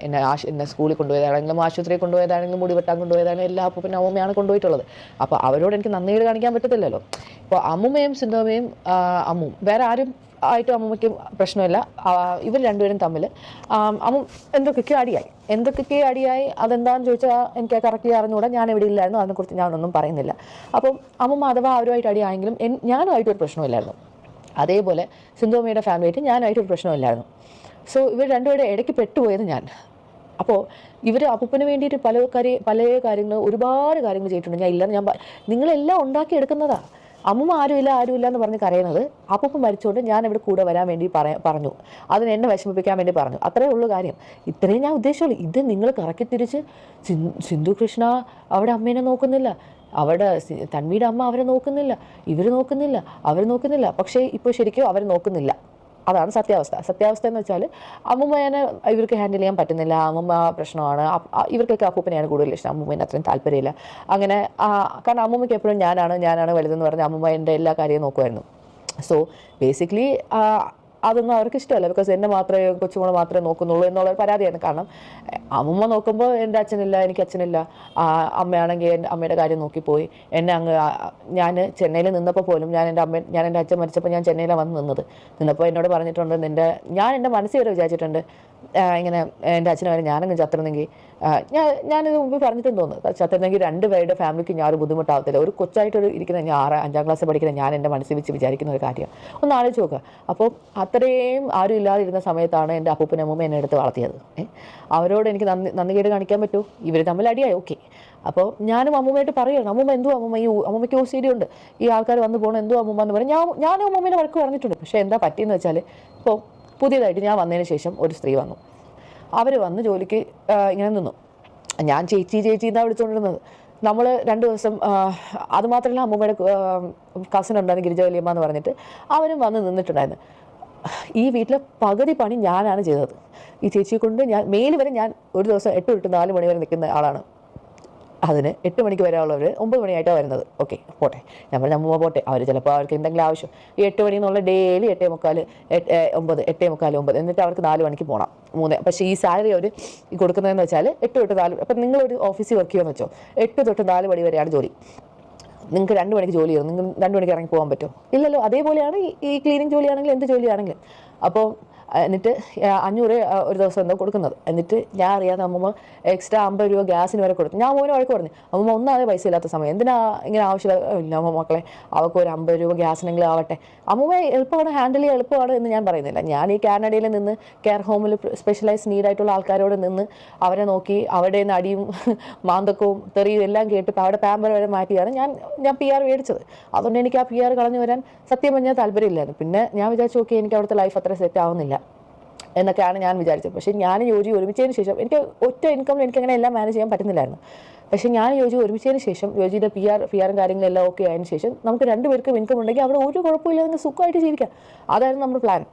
എന്നെ സ്കൂളിൽ കൊണ്ടുപോയതാണെങ്കിലും ആശുപത്രിയിൽ കൊണ്ടുപോയതാണെങ്കിലും മുടി വെട്ടാൻ കൊണ്ടുപോയതാണെങ്കിലും എല്ലാ അപ്പൂപ്പനും അമ്മൂമ്മയാണ് കൊണ്ടുപോയിട്ടുള്ളത്. അപ്പോൾ അവരോട് എനിക്ക് നന്ദിയോട് കാണിക്കാൻ പറ്റത്തില്ലല്ലോ. ഇപ്പോൾ അമ്മൂമ്മയും സിന്ധുവമ്മയും അമ്മും വേറെ ആരും ആയിട്ടും അമ്മൂമ്മയ്ക്കും പ്രശ്നമില്ല. ഇവർ രണ്ടുപേരും തമ്മിൽ അമ്മ എന്തൊക്കെയോ അടിയായി. അതെന്താണെന്ന് ചോദിച്ചാൽ എനിക്ക് കറക്റ്റ് അറിഞ്ഞുകൂടാ, ഞാൻ എവിടെ ഇല്ലായിരുന്നു, അതിനെക്കുറിച്ച് ഞാനൊന്നും പറയുന്നില്ല. അപ്പം അമ്മൂമ്മ അഥവാ അവരുമായിട്ട് അടിയായെങ്കിലും ഞാനുമായിട്ടൊരു പ്രശ്നമില്ലായിരുന്നു. അതേപോലെ സിന്ധുവമ്മയുടെ ഫാമിലിയായിട്ട് ഞാനുമായിട്ടൊരു പ്രശ്നമില്ലായിരുന്നു. സോ ഇവർ രണ്ടുപേരുടെ ഇടയ്ക്ക് പെട്ടുപോയത് ഞാൻ. അപ്പോൾ ഇവർ അപ്പൂപ്പന് വേണ്ടിയിട്ട് പല കാര്യങ്ങൾ ഒരുപാട് കാര്യങ്ങൾ ചെയ്തിട്ടുണ്ട്. ഞാൻ ഇല്ലെന്ന് നിങ്ങളെല്ലാം ഉണ്ടാക്കിയെടുക്കുന്നതാണ്. അമ്മൂമ്മ ആരുമില്ല എന്ന് പറഞ്ഞ് കരയുന്നത് അപ്പൂപ്പൻ മരിച്ചുകൊണ്ട് ഞാൻ ഇവിടെ കൂടെ വരാൻ വേണ്ടി പറഞ്ഞു. അതിന് എന്നെ വിഷമിപ്പിക്കാൻ വേണ്ടി പറഞ്ഞു. അത്രയേ ഉള്ളൂ കാര്യം. ഇത്രയും ഞാൻ ഉദ്ദേശിച്ചുള്ളൂ. ഇത് നിങ്ങൾ കറക്കി തിരിച്ച് സിന്ധു കൃഷ്ണ അവിടെ അമ്മേനെ നോക്കുന്നില്ല, അവിടെ തന്വിയുടെ അമ്മ അവരെ നോക്കുന്നില്ല, അവർ നോക്കുന്നില്ല. പക്ഷേ ഇപ്പോൾ ശരിക്കും അവർ നോക്കുന്നില്ല. അതാണ് സത്യാവസ്ഥ എന്ന് വെച്ചാൽ അമ്മൂമ്മേനെ ഇവർക്ക് ഹാൻഡിൽ ചെയ്യാൻ പറ്റുന്നില്ല. അമ്മൂമ്മ പ്രശ്നമാണ്. ഇവർക്കൊക്കെ അപ്പൂപ്പനെയാണ് കൂടുതൽ ഇഷ്ടം, അമ്മൂമ്മേനെ അത്രയും താല്പര്യമില്ല. അങ്ങനെ കാരണം അമ്മൂമ്മയ്ക്ക് എപ്പോഴും ഞാനാണ് വലുതെന്ന് പറഞ്ഞ് അമ്മൂമ്മ എൻ്റെ എല്ലാ കാര്യവും നോക്കുമായിരുന്നു. സോ ബേസിക്കലി അതൊന്നും അവർക്ക് ഇഷ്ടമല്ല. ബിക്കോസ് എന്നെ മാത്രമേ കൊച്ചുമോളെ മാത്രമേ നോക്കുന്നുള്ളൂ എന്നുള്ളൊരു പരാതിയാണ്. കാരണം അമ്മൂമ്മ നോക്കുമ്പോൾ എൻ്റെ അച്ഛനില്ല, എനിക്ക് അച്ഛനില്ല. അമ്മയാണെങ്കിൽ എൻ്റെ അമ്മയുടെ കാര്യം നോക്കിപ്പോയി. ഞാൻ ചെന്നൈയിൽ നിന്നപ്പോൾ പോലും ഞാൻ എൻ്റെ അച്ഛൻ മരിച്ചപ്പോൾ ഞാൻ ചെന്നൈയിലാണ് നിന്നപ്പോൾ എന്നോട് പറഞ്ഞിട്ടുണ്ട്, ഞാൻ എൻ്റെ മനസ്സിൽ വരെ വിചാരിച്ചിട്ടുണ്ട് ഇങ്ങനെ എൻ്റെ അച്ഛനെ വരെ ഞാനങ്ങ് ചത്തിരുന്നെങ്കിൽ ഞാനിത് മുമ്പ് പറഞ്ഞിട്ടും തോന്നുന്നു, ചത്തിരുന്നെങ്കിൽ രണ്ടുപേരുടെ ഫാമിലിക്ക് ഞാൻ ഒരു ബുദ്ധിമുട്ടാവത്തില്ല. ഒരു കൊച്ചായിട്ടൊരു ഇരിക്കുന്ന 5ാം ക്ലാസ്സിൽ പഠിക്കുന്ന ഞാൻ എൻ്റെ മനസ്സിൽ വെച്ച് വിചാരിക്കുന്ന ഒരു കാര്യം ഒന്ന് ആലോചിച്ച് നോക്കുക. അപ്പോൾ അത്രയും ആരും ഇല്ലാതിരുന്ന സമയത്താണ് എൻ്റെ അപ്പൂപ്പനും അമ്മൂമ്മ എന്നെ എടുത്ത് വളർത്തിയത്. അവരോട് എനിക്ക് നന്ദികേട് കാണിക്കാൻ പറ്റുമോ? ഇവർ തമ്മിൽ അടിയായി, ഓക്കെ. അപ്പോൾ ഞാനും അമ്മൂമ്മയായിട്ട് പറയുകയാണ്, അമ്മൂമ്മ എന്തോ അമ്മൂമ്മയ്ക്ക് OCD ഉണ്ട്, ഈ ആൾക്കാർ വന്നു പോകണം, എന്തോ അമ്മൂമ്മ എന്ന് പറയും. ഞാനും അമ്മൂമ്മേനെ വഴക്ക് പറഞ്ഞിട്ടുണ്ട്. പക്ഷേ എന്താ പറ്റിയെന്ന് വെച്ചാൽ ഇപ്പോൾ പുതിയതായിട്ട് ഞാൻ വന്നതിന് ശേഷം ഒരു സ്ത്രീ വന്നു. അവർ വന്ന് ജോലിക്ക് ഇങ്ങനെ നിന്നു. ഞാൻ ചേച്ചി എന്നാണ് വിളിച്ചുകൊണ്ടിരുന്നത്. നമ്മൾ 2 ദിവസം അതുമാത്രമല്ല, അമ്മൂമ്മയുടെ കസിൻ ഉണ്ടായിരുന്നു ഗിരിജ വലിയമ്മ എന്ന് പറഞ്ഞിട്ട്, അവരും വന്ന് നിന്നിട്ടുണ്ടായിരുന്നു. ഈ വീട്ടിലെ പകുതി പണി ഞാനാണ് ചെയ്തത്. ഈ ചേച്ചിയെ കൊണ്ട് മെയിൽ വരെ ഞാൻ ഒരു ദിവസം 8 തൊട്ട് 4 മണി വരെ നിൽക്കുന്ന ആളാണ്. അതിന് 8 മണിക്ക് വരാനുള്ളവർ 9 മണിയായിട്ടാണ് വരുന്നത്. ഓക്കെ, പോട്ടെ, ഞാൻ പറഞ്ഞ അമ്മൂമ്മ പോട്ടെ, അവർ ചിലപ്പോൾ അവർക്ക് എന്തെങ്കിലും ആവശ്യം ഈ 8 മണി എന്നുള്ള ഡെയിലി 8:45, 9, എന്നിട്ട് അവർക്ക് 4 മണിക്ക് പോകണം 3. പക്ഷേ ഈ സാലറി അവർ കൊടുക്കുന്നതെന്ന് വെച്ചാൽ 8 തൊട്ട് 4. അപ്പം നിങ്ങളൊരു ഓഫീസിൽ വർക്ക് ചെയ്യുമെന്ന് വെച്ചോ, 8 തൊട്ട് 4 മണി വരെയാണ് ജോലി. നിങ്ങൾക്ക് 2 മണിക്ക് ജോലി ചെയ്യും, നിങ്ങൾ 2 മണിക്ക് ഇറങ്ങി പോകാൻ പറ്റുമോ? ഇല്ലല്ലോ. അതേപോലെയാണ് ഈ ക്ലീനിങ് ജോലിയാണെങ്കിലും എന്ത് ജോലിയാണെങ്കിലും. അപ്പോൾ എന്നിട്ട് 500 ഒരു ദിവസം എന്തോ കൊടുക്കുന്നത്. എന്നിട്ട് ഞാൻ അറിയാതെ അമ്മൂമ്മ എക്സ്ട്രാ 50 രൂപ ഗ്യാസിന് വരെ കൊടുത്തു. ഞാൻ മോനെ വഴക്ക് പറഞ്ഞു, അമ്മൂമ്മ ഒന്നാതെ പൈസ ഇല്ലാത്ത സമയം എന്തിനാ ഇങ്ങനെ ആവശ്യമില്ല അമ്മ മക്കളെ, അവർക്ക് ഒരു 50 രൂപ ഗ്യാസിനെങ്കിലും ആവട്ടെ. അമ്മൂമ്മ ഹാൻഡിൽ ചെയ്യാൻ എളുപ്പമാണ് എന്ന് ഞാൻ പറയുന്നില്ല. ഞാൻ ഈ കാനഡയിൽ നിന്ന് കെയർ ഹോമിൽ സ്പെഷ്യലൈസ് നീഡായിട്ടുള്ള ആൾക്കാരോട് നിന്ന് അവരെ നോക്കി അവിടെ നിന്ന് അടിയും മാന്തക്കവും തെറിയും എല്ലാം കേട്ട് അവിടെ പാമ്പർ വരെ മാറ്റിയാണ് ഞാൻ PR മേടിച്ചത്. അതുകൊണ്ട് എനിക്ക് ആ PR കളഞ്ഞു വരാൻ സത്യം പറഞ്ഞാൽ താല്പര്യമില്ലായിരുന്നു. പിന്നെ ഞാൻ വിചാരിച്ചു, ഓക്കെ, എനിക്ക് അവിടുത്തെ ലൈഫ് അത്ര സെറ്റ് ആവുന്നില്ല എന്നൊക്കെയാണ് ഞാൻ വിചാരിച്ചത്. പക്ഷേ ഞാൻ ഒരുമിച്ചതിന് ശേഷം എനിക്ക് ഒറ്റ ഇൻകമിൽ എനിക്കങ്ങനെ എല്ലാം മാനേജ് ചെയ്യാൻ പറ്റുന്നില്ലായിരുന്നു. പക്ഷേ ഞാൻ ഒരുമിച്ചതിന് ശേഷം യോജിയുടെ PRും കാര്യങ്ങളെല്ലാം ഓക്കെ ആയതിനു ശേഷം നമുക്ക് 2 പേർക്കും ഇൻകം ഉണ്ടെങ്കിൽ അവിടെ ഒരു കുഴപ്പമില്ല, നിങ്ങൾക്ക് സുഖമായിട്ട് ജീവിക്കാം. അതായിരുന്നു നമ്മുടെ പ്ലാൻ.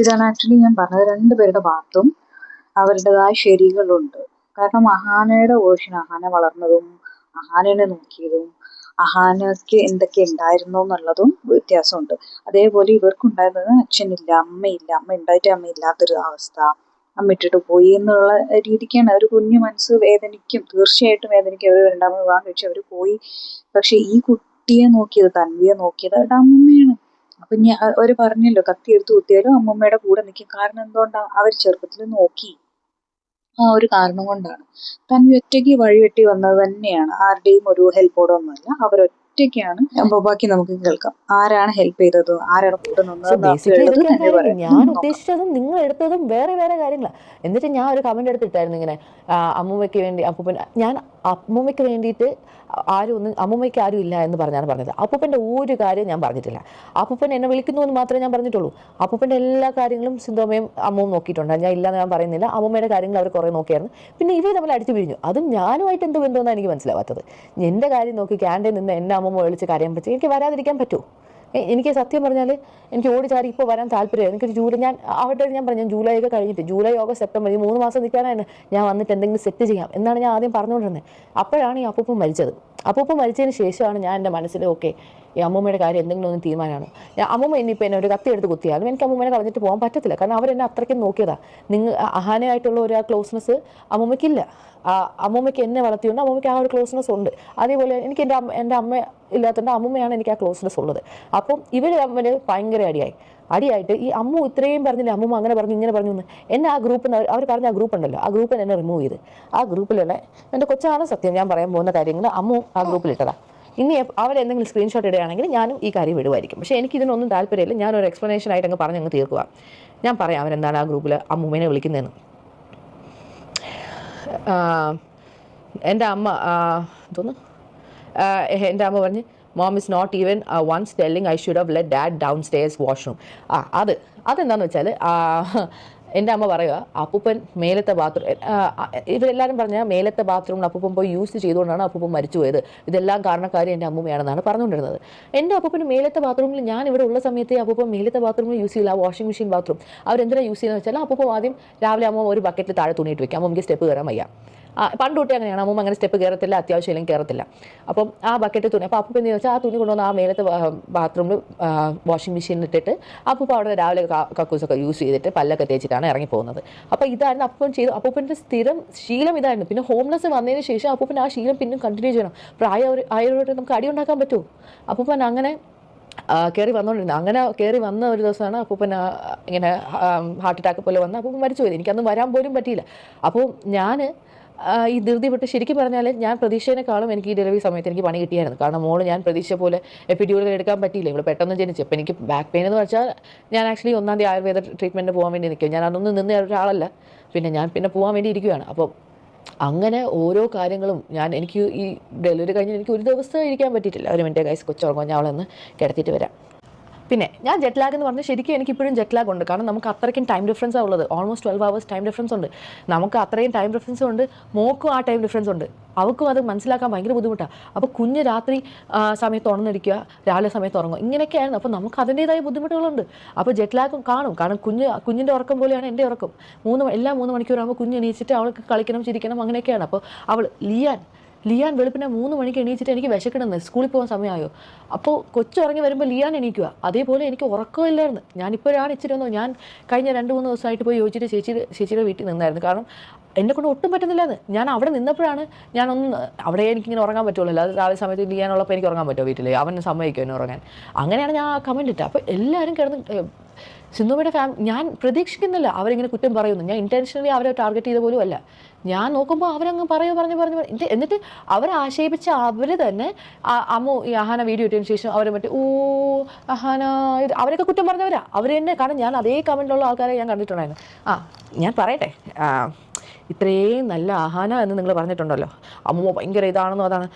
ഇതാണ് ആക്ച്വലി ഞാൻ പറഞ്ഞത്. 2 പേരുടെ ഭാഗത്തും അവരുടേതായ ശരികളുണ്ട്. കാരണം അഹാനയുടെ വേർഷൻ, അഹാന വളർന്നതും അഹാനനെ നോക്കിയതും അഹാനയ്ക്ക് എന്തൊക്കെ ഉണ്ടായിരുന്നു എന്നുള്ളതും വ്യത്യാസമുണ്ട്. അതേപോലെ ഇവർക്കുണ്ടായിരുന്നത് അച്ഛനില്ല, അമ്മയില്ല, അമ്മ ഉണ്ടായിട്ട് അമ്മയില്ലാത്തൊരു അവസ്ഥ, അമ്മ ഇട്ടിട്ട് പോയി എന്നുള്ള രീതിക്കാണ്. ഒരു കുഞ്ഞു മനസ്സ് വേദനിക്കും, തീർച്ചയായിട്ടും വേദനിക്കും. അവർ 2ാമത് വിവാഹം കഴിച്ച് അവർ പോയി. പക്ഷെ ഈ കുട്ടിയെ നോക്കിയത്, തൻവിയെ നോക്കിയത് അവരുടെ അമ്മയാണ്. അപ്പൊ അവർ പറഞ്ഞല്ലോ, കത്തി എടുത്ത് കുത്തിയാലും അമ്മമ്മയുടെ കൂടെ നിൽക്കും. കാരണം എന്തുകൊണ്ടാണ്? അവർ ചെറുപ്പത്തിൽ നോക്കി. ആ ഒരു കാരണം കൊണ്ടാണ്. തൻവി ഒറ്റയ്ക്ക് വഴിവെട്ടി വന്നത് തന്നെയാണ്, ആരുടെയും ഒരു ഹെൽപ്പോടെ ഒന്നുമല്ല. അവരൊറ്റയ്ക്കാണ്. അപ്പോൾ ബാക്കി നമുക്ക് കേൾക്കാം. ആരാണ് ഹെൽപ്പ് ചെയ്തത്, ആരാണ് കൂടെ നിന്നത്. ഞാൻ ഉദ്ദേശിച്ചതും നിങ്ങൾ എടുത്തതും വേറെ കാര്യങ്ങളാണ്. എന്നിട്ട് ഞാൻ ഒരു കമന്റ് എടുത്തിട്ടായിരുന്നു ഇങ്ങനെ, അമ്മൂമ്മയ്ക്ക് വേണ്ടി ഞാൻ അമ്മൂമ്മയ്ക്ക് വേണ്ടിയിട്ട് അമ്മൂമ്മയ്ക്ക് ആരും ഇല്ല എന്ന് പറഞ്ഞാണ് പറഞ്ഞത്. അപ്പൂപ്പൻ്റെ ഒരു കാര്യം ഞാൻ പറഞ്ഞിട്ടില്ല. അപ്പൂപ്പൻ എന്നെ വിളിക്കുന്നു എന്ന് മാത്രമേ ഞാൻ പറഞ്ഞിട്ടുള്ളൂ. അപ്പൂപ്പൻ്റെ എല്ലാ കാര്യങ്ങളും സിന്ധുവമ്മയും അമ്മവും നോക്കിയിട്ടുണ്ട്. ഞാൻ ഇല്ലാന്ന് ഞാൻ പറയുന്നില്ല. അമ്മൂമ്മയുടെ കാര്യങ്ങൾ അവർ കുറേ നോക്കിയായിരുന്നു. പിന്നെ ഇവർ തമ്മിൽ അടിച്ചു പിരിഞ്ഞു. അതും ഞാനുമായിട്ട് എന്ത് ബന്ധമെന്നാണ് എനിക്ക് മനസ്സിലാവാത്തത്. എൻ്റെ കാര്യം നോക്കി ക്യാൻറ്റീൻ നിന്ന് എന്നെ അമ്മൂമ്മ വിളിച്ച് കാര്യം പറ്റി എനിക്ക് വരാതിരിക്കാൻ പറ്റുമോ? എനിക്ക് സത്യം പറഞ്ഞാൽ എനിക്ക് ഓടിച്ചാടി ഇപ്പോൾ വരാൻ താല്പര്യമാണ്. എനിക്കൊരു ജൂലൈ ഞാൻ പറഞ്ഞു ജൂലൈ ഒക്കെ കഴിഞ്ഞിട്ട് ജൂലൈ ഓഗസ്റ്റ് സെപ്റ്റംബർ ഈ 3 മാസം നിൽക്കാനാണ് ഞാൻ വന്നിട്ട് എന്തെങ്കിലും സെറ്റ് ചെയ്യാം എന്നാണ് ഞാൻ ആദ്യം പറഞ്ഞുകൊണ്ടിരുന്നത്. അപ്പോഴാണ് ഈ അപ്പൂപ്പൻ മരിച്ചത്. അപ്പൂപ്പൻ മരിച്ചതിന് ശേഷമാണ് ഞാൻ എൻ്റെ മനസ്സിൽ ഓക്കെ ഈ അമ്മൂമ്മയുടെ കാര്യം എന്തെങ്കിലും ഒന്ന് തീരുമാനമാണ്. അമ്മൂമ്മ ഇനിയിപ്പോൾ എന്നെ ഒരു കത്തി എടുത്ത് കുത്തിയാലും എനിക്ക് അമ്മൂമ്മനെ കളഞ്ഞിട്ട് പോകാൻ പറ്റത്തില്ല. കാരണം അവരെന്നെ അത്രയ്ക്കും നോക്കിയതാണ്. അഹാനയായിട്ടുള്ള ഒരു ആ ക്ലോസ്നെസ് അമ്മൂമ്മയ്ക്കില്ല. അമ്മൂമ്മയ്ക്ക് എന്നെ വളർത്തിയുണ്ട്, അമ്മൂമ്മയ്ക്ക് ആ ഒരു ക്ലോസ്നെസ് ഉണ്ട്. അതേപോലെ എനിക്ക് എൻ്റെ അമ്മ ഇല്ലാത്തതുകൊണ്ട് അമ്മൂമ്മയാണ് എനിക്ക് ആ ക്ലോസ്നെസ് ഉള്ളത്. അപ്പം ഇവർ തമ്മിൽ ഭയങ്കര അടിയായിട്ട് ഈ അമ്മു ഇത്രയും പറഞ്ഞില്ല, അമ്മൂമ്മ അങ്ങനെ പറഞ്ഞു ഇങ്ങനെ പറഞ്ഞു എന്ന് എന്നെ ആ ഗ്രൂപ്പിൽ നിന്ന് അവർ പറഞ്ഞ ആ ഗ്രൂപ്പ് ഉണ്ടല്ലോ, ആ ഗ്രൂപ്പിൽ എന്നെ റിമൂവ് ചെയ്ത്. ആ ഗ്രൂപ്പിലുള്ള എൻ്റെ കൊച്ചാണ് സത്യം ഞാൻ പറയാൻ പോകുന്ന കാര്യങ്ങൾ അമ്മു ആ ഗ്രൂപ്പിലിട്ടതാണ്. ഇനി അവരെന്തെങ്കിലും സ്ക്രീൻഷോട്ട് ഇടുകയാണെങ്കിൽ ഞാനും ഈ കാര്യം വിടുമായിരിക്കും. പക്ഷേ എനിക്കിതിനൊന്നും താല്പര്യമില്ല. ഞാനൊരു എക്സ്പ്ലനേഷൻ ആയിട്ട് അങ്ങ് പറഞ്ഞങ്ങ് തീർക്കുക. ഞാൻ പറയാം അവരെന്താണ് ആ ഗ്രൂപ്പിൽ അമ്മൂമ്മേനെ വിളിക്കുന്നതെന്ന്. എൻ്റെ അമ്മ തോന്നുന്നു എൻ്റെ അമ്മ പറഞ്ഞ് mom is not even once telling I should have let dad down stairs washroom. അതെന്താണെന്ന് വെച്ചാൽ എൻ്റെ അമ്മ പറയുക അപ്പൂപ്പൻ മേലത്തെ ബാത്റൂം ഇവരെല്ലാവരും പറഞ്ഞാൽ മേലത്തെ ബാത്റൂമിൽ അപ്പൂപ്പൻ പോയി യൂസ് ചെയ്തുകൊണ്ടാണ് അപ്പൂപ്പൻ മരിച്ചു പോയത്. ഇതെല്ലാം കാരണക്കാരി എൻ്റെ അമ്മൂമ്മയാണെന്നാണ് പറഞ്ഞുകൊണ്ടിരുന്നത്. എൻ്റെ അപ്പൂപ്പന് മേലത്തെ ബാത്റൂമിൽ ഞാൻ ഇവിടെ ഉള്ള സമയത്ത് അപ്പൂപ്പൻ മേലത്തെ ബാത്റൂമിൽ യൂസ് ചെയ്യില്ല. ആ വാഷിംഗ് മെഷീൻ ബാത്റൂം അവരെന്തിനാണ് യൂസ് ചെയ്യുന്നത് വെച്ചാൽ അപ്പൂപ്പൻ ആദ്യം രാവിലെ അമ്മ ഒരു ബക്കറ്റിൽ താഴെ തുണിയിട്ട് വെക്കാം. അമ്മയ്ക്ക് സ്റ്റെപ്പ് കയറാൻ വയ്യ. പണ്ട് തൊട്ടേ അങ്ങനെയാണ്. അമ്മൂമ്മ അങ്ങനെ സ്റ്റെപ്പ് കയറത്തില്ല, അത്യാവശ്യം ഇല്ലെങ്കിൽ കയറത്തില്ല. അപ്പം ആ ബക്കറ്റ് തുണി അപ്പോൾ അപ്പം എന്ന് വെച്ചാൽ ആ തുണി കൊണ്ടുവന്ന് ആ മേലത്തെ ബാത്റൂമിൽ വാഷിംഗ് മെഷീനിൽ ഇട്ടിട്ട് അപ്പോൾ അവിടെ രാവിലെ കക്കൂസൊക്കെ യൂസ് ചെയ്തിട്ട് പല്ലൊക്കെ തേച്ചിട്ടാണ് ഇറങ്ങിപ്പോകുന്നത്. അപ്പോൾ ഇതായിരുന്നു അപ്പം ചെയ്തു. അപ്പൂപ്പൻ്റെ സ്ഥിരം ശീലം ഇതായിരുന്നു. പിന്നെ ഹോംലെസ് വന്നതിന് ശേഷം അപ്പൂപ്പൻ ആ ശീലം പിന്നെ കണ്ടിന്യൂ ചെയ്യണം. ആയവരോട്ട് നമുക്ക് അടി ഉണ്ടാക്കാൻ പറ്റുമോ? അപ്പൂപ്പൻ അങ്ങനെ കയറി വന്നുകൊണ്ടിരുന്നത്. അങ്ങനെ കയറി വന്ന ഒരു ദിവസമാണ് അപ്പൂപ്പൻ ഇങ്ങനെ ഹാർട്ട് അറ്റാക്ക് പോലെ വന്ന് അപ്പൂപ്പൻ മരിച്ചു പോയത്. എനിക്കന്ന് വരാൻ പോലും പറ്റിയില്ല. അപ്പോൾ ഞാൻ ഈ ധൃതി വിട്ട് ശരിക്കും പറഞ്ഞാൽ ഞാൻ പ്രതീക്ഷേനേക്കാളും എനിക്ക് ഈ ഡെലിവറി സമയത്ത് എനിക്ക് പണി കിട്ടിയായിരുന്നു. കാരണം മോള് ഞാൻ പ്രതീക്ഷ പോലെ എപ്പിഡ്യൂറൽ എടുക്കാൻ പറ്റിയില്ല. ഇവിടെ പെട്ടെന്ന് ജനിച്ചു. അപ്പോൾ എനിക്ക് ബാക്ക് പെയിൻ എന്ന് വെച്ചാൽ ഞാൻ ആക്ച്വലി 1ാം തീയതി ആയുർവേദ ട്രീറ്റ്മെൻറ്റ് പോകാൻ വേണ്ടി നിൽക്കും. ഞാൻ അതൊന്നും നിന്ന ഒരാളല്ല. പിന്നെ പോകാൻ വേണ്ടി ഇരിക്കുകയാണ്. അപ്പോൾ അങ്ങനെ ഓരോ കാര്യങ്ങളും എനിക്ക് ഈ ഡെലിവറി കഴിഞ്ഞ് എനിക്ക് ഒരു ദിവസം ഇരിക്കാൻ പറ്റിയിട്ടില്ല. ഒരു മിനിറ്റ് ഗൈസ് കൊച്ചുറങ്ങും, ഞാൻ അവളൊന്ന് കിടത്തിയിട്ട് വരാം. പിന്നെ ഞാൻ ജെറ്റ് ലാഗ് എന്ന് പറഞ്ഞാൽ ശരിക്കും എനിക്കിപ്പോഴും ജെറ്റ് ലാഗ് ഉണ്ട്. കാരണം നമുക്ക് അത്രയ്ക്കും ടൈം ഡിഫറൻസാണ് ഉള്ളത്. ഓൾമോസ്റ്റ് 12 hours ടൈം ഡിഫറൻസ് ഉണ്ട്. നമുക്ക് അത്രയും ടൈം ഡിഫറൻസും ഉണ്ട്, മോക്കും ആ ടൈം ഡിഫറൻസ് ഉണ്ട്. അവൾക്കും അത് മനസ്സിലാക്കാൻ ഭയങ്കര ബുദ്ധിമുട്ടാണ്. അപ്പോൾ കുഞ്ഞ് രാത്രി സമയത്ത് ഉണർന്നിരിക്കുക, രാവിലെ സമയത്ത് ഉറങ്ങുക, ഇങ്ങനെയൊക്കെയാണ്. അപ്പോൾ നമുക്ക് അതിൻ്റേതായ ബുദ്ധിമുട്ടുകളുണ്ട്. അപ്പോൾ ജെറ്റ് ലാഗും കാണും. കാരണം കുഞ്ഞിൻ്റെ ഉറക്കം പോലെയാണ് എൻ്റെ ഉറക്കം. 3 മണിക്കൂറാകുമ്പോൾ കുഞ്ഞ് എണീച്ചിട്ട് അവൾക്ക് കളിക്കണം, ചിരിക്കണം, അങ്ങനെയൊക്കെയാണ്. അപ്പോൾ അവൾ ലിയാൻ വെളുപ്പിനെ 3 മണിക്ക് എണീച്ചിട്ട് എനിക്ക് വിശക്കണമെന്ന് സ്കൂളിൽ പോകാൻ സമയമായോ. അപ്പോൾ കൊച്ചുറങ്ങി വരുമ്പോൾ ലിയാൻ എണീക്കുക. അതേപോലെ എനിക്ക് ഉറക്കമില്ലായിരുന്നു. ഞാനിപ്പോഴാണ് ഇച്ചിരി ഞാൻ കഴിഞ്ഞ 2-3 ദിവസമായിട്ട് പോയി ചോദിച്ചിട്ട് ചേച്ചിയുടെ വീട്ടിൽ നിന്നായിരുന്നു. കാരണം എന്നെക്കൊണ്ട് ഒട്ടും പറ്റുന്നില്ലാന്ന്. ഞാൻ അവിടെ നിന്നപ്പോഴാണ് അവിടെ എനിക്കിങ്ങനെ ഉറങ്ങാൻ പറ്റുള്ളൂ. അത് രാവിലെ സമയത്ത് ലിയാനുള്ളപ്പോൾ എനിക്ക് ഉറങ്ങാൻ പറ്റുമോ വീട്ടിൽ? അവന് സമ്മതിക്കും എന്നെ ഉറങ്ങാൻ. അങ്ങനെയാണ് ഞാൻ ആ കമൻറ്റ് ഇട്ടത്. അപ്പോൾ എല്ലാവരും കിടന്ന് സിന്ധുമ്മയുടെ ഞാൻ പ്രതീക്ഷിക്കുന്നില്ല അവരിങ്ങനെ കുറ്റം പറയുന്നു. ഞാൻ ഇൻറ്റൻഷനലി അവരെ ടാർഗറ്റ് ചെയ്ത പോലും അല്ല. ഞാൻ നോക്കുമ്പോൾ അവരങ്ങ് പറഞ്ഞു എന്നിട്ട് അവരെ ആക്ഷേപിച്ച അവർ തന്നെ അമ്മു ഈ അഹാന വീഡിയോ ഇട്ടതിന് ശേഷം അവർ അഹാന അവരൊക്കെ കുറ്റം പറഞ്ഞവരാ അവർ തന്നെ. കാരണം ഞാൻ അതേ കമൻറ്റിലുള്ള ആൾക്കാരെ ഞാൻ കണ്ടിട്ടുണ്ടായിരുന്നു. ഞാൻ പറയട്ടെ, ഇത്രയും നല്ല അഹാന എന്ന് നിങ്ങൾ പറഞ്ഞിട്ടുണ്ടല്ലോ. അമ്മൂമ്മ ഭയങ്കര ഇതാണെന്നോ അതാണ്.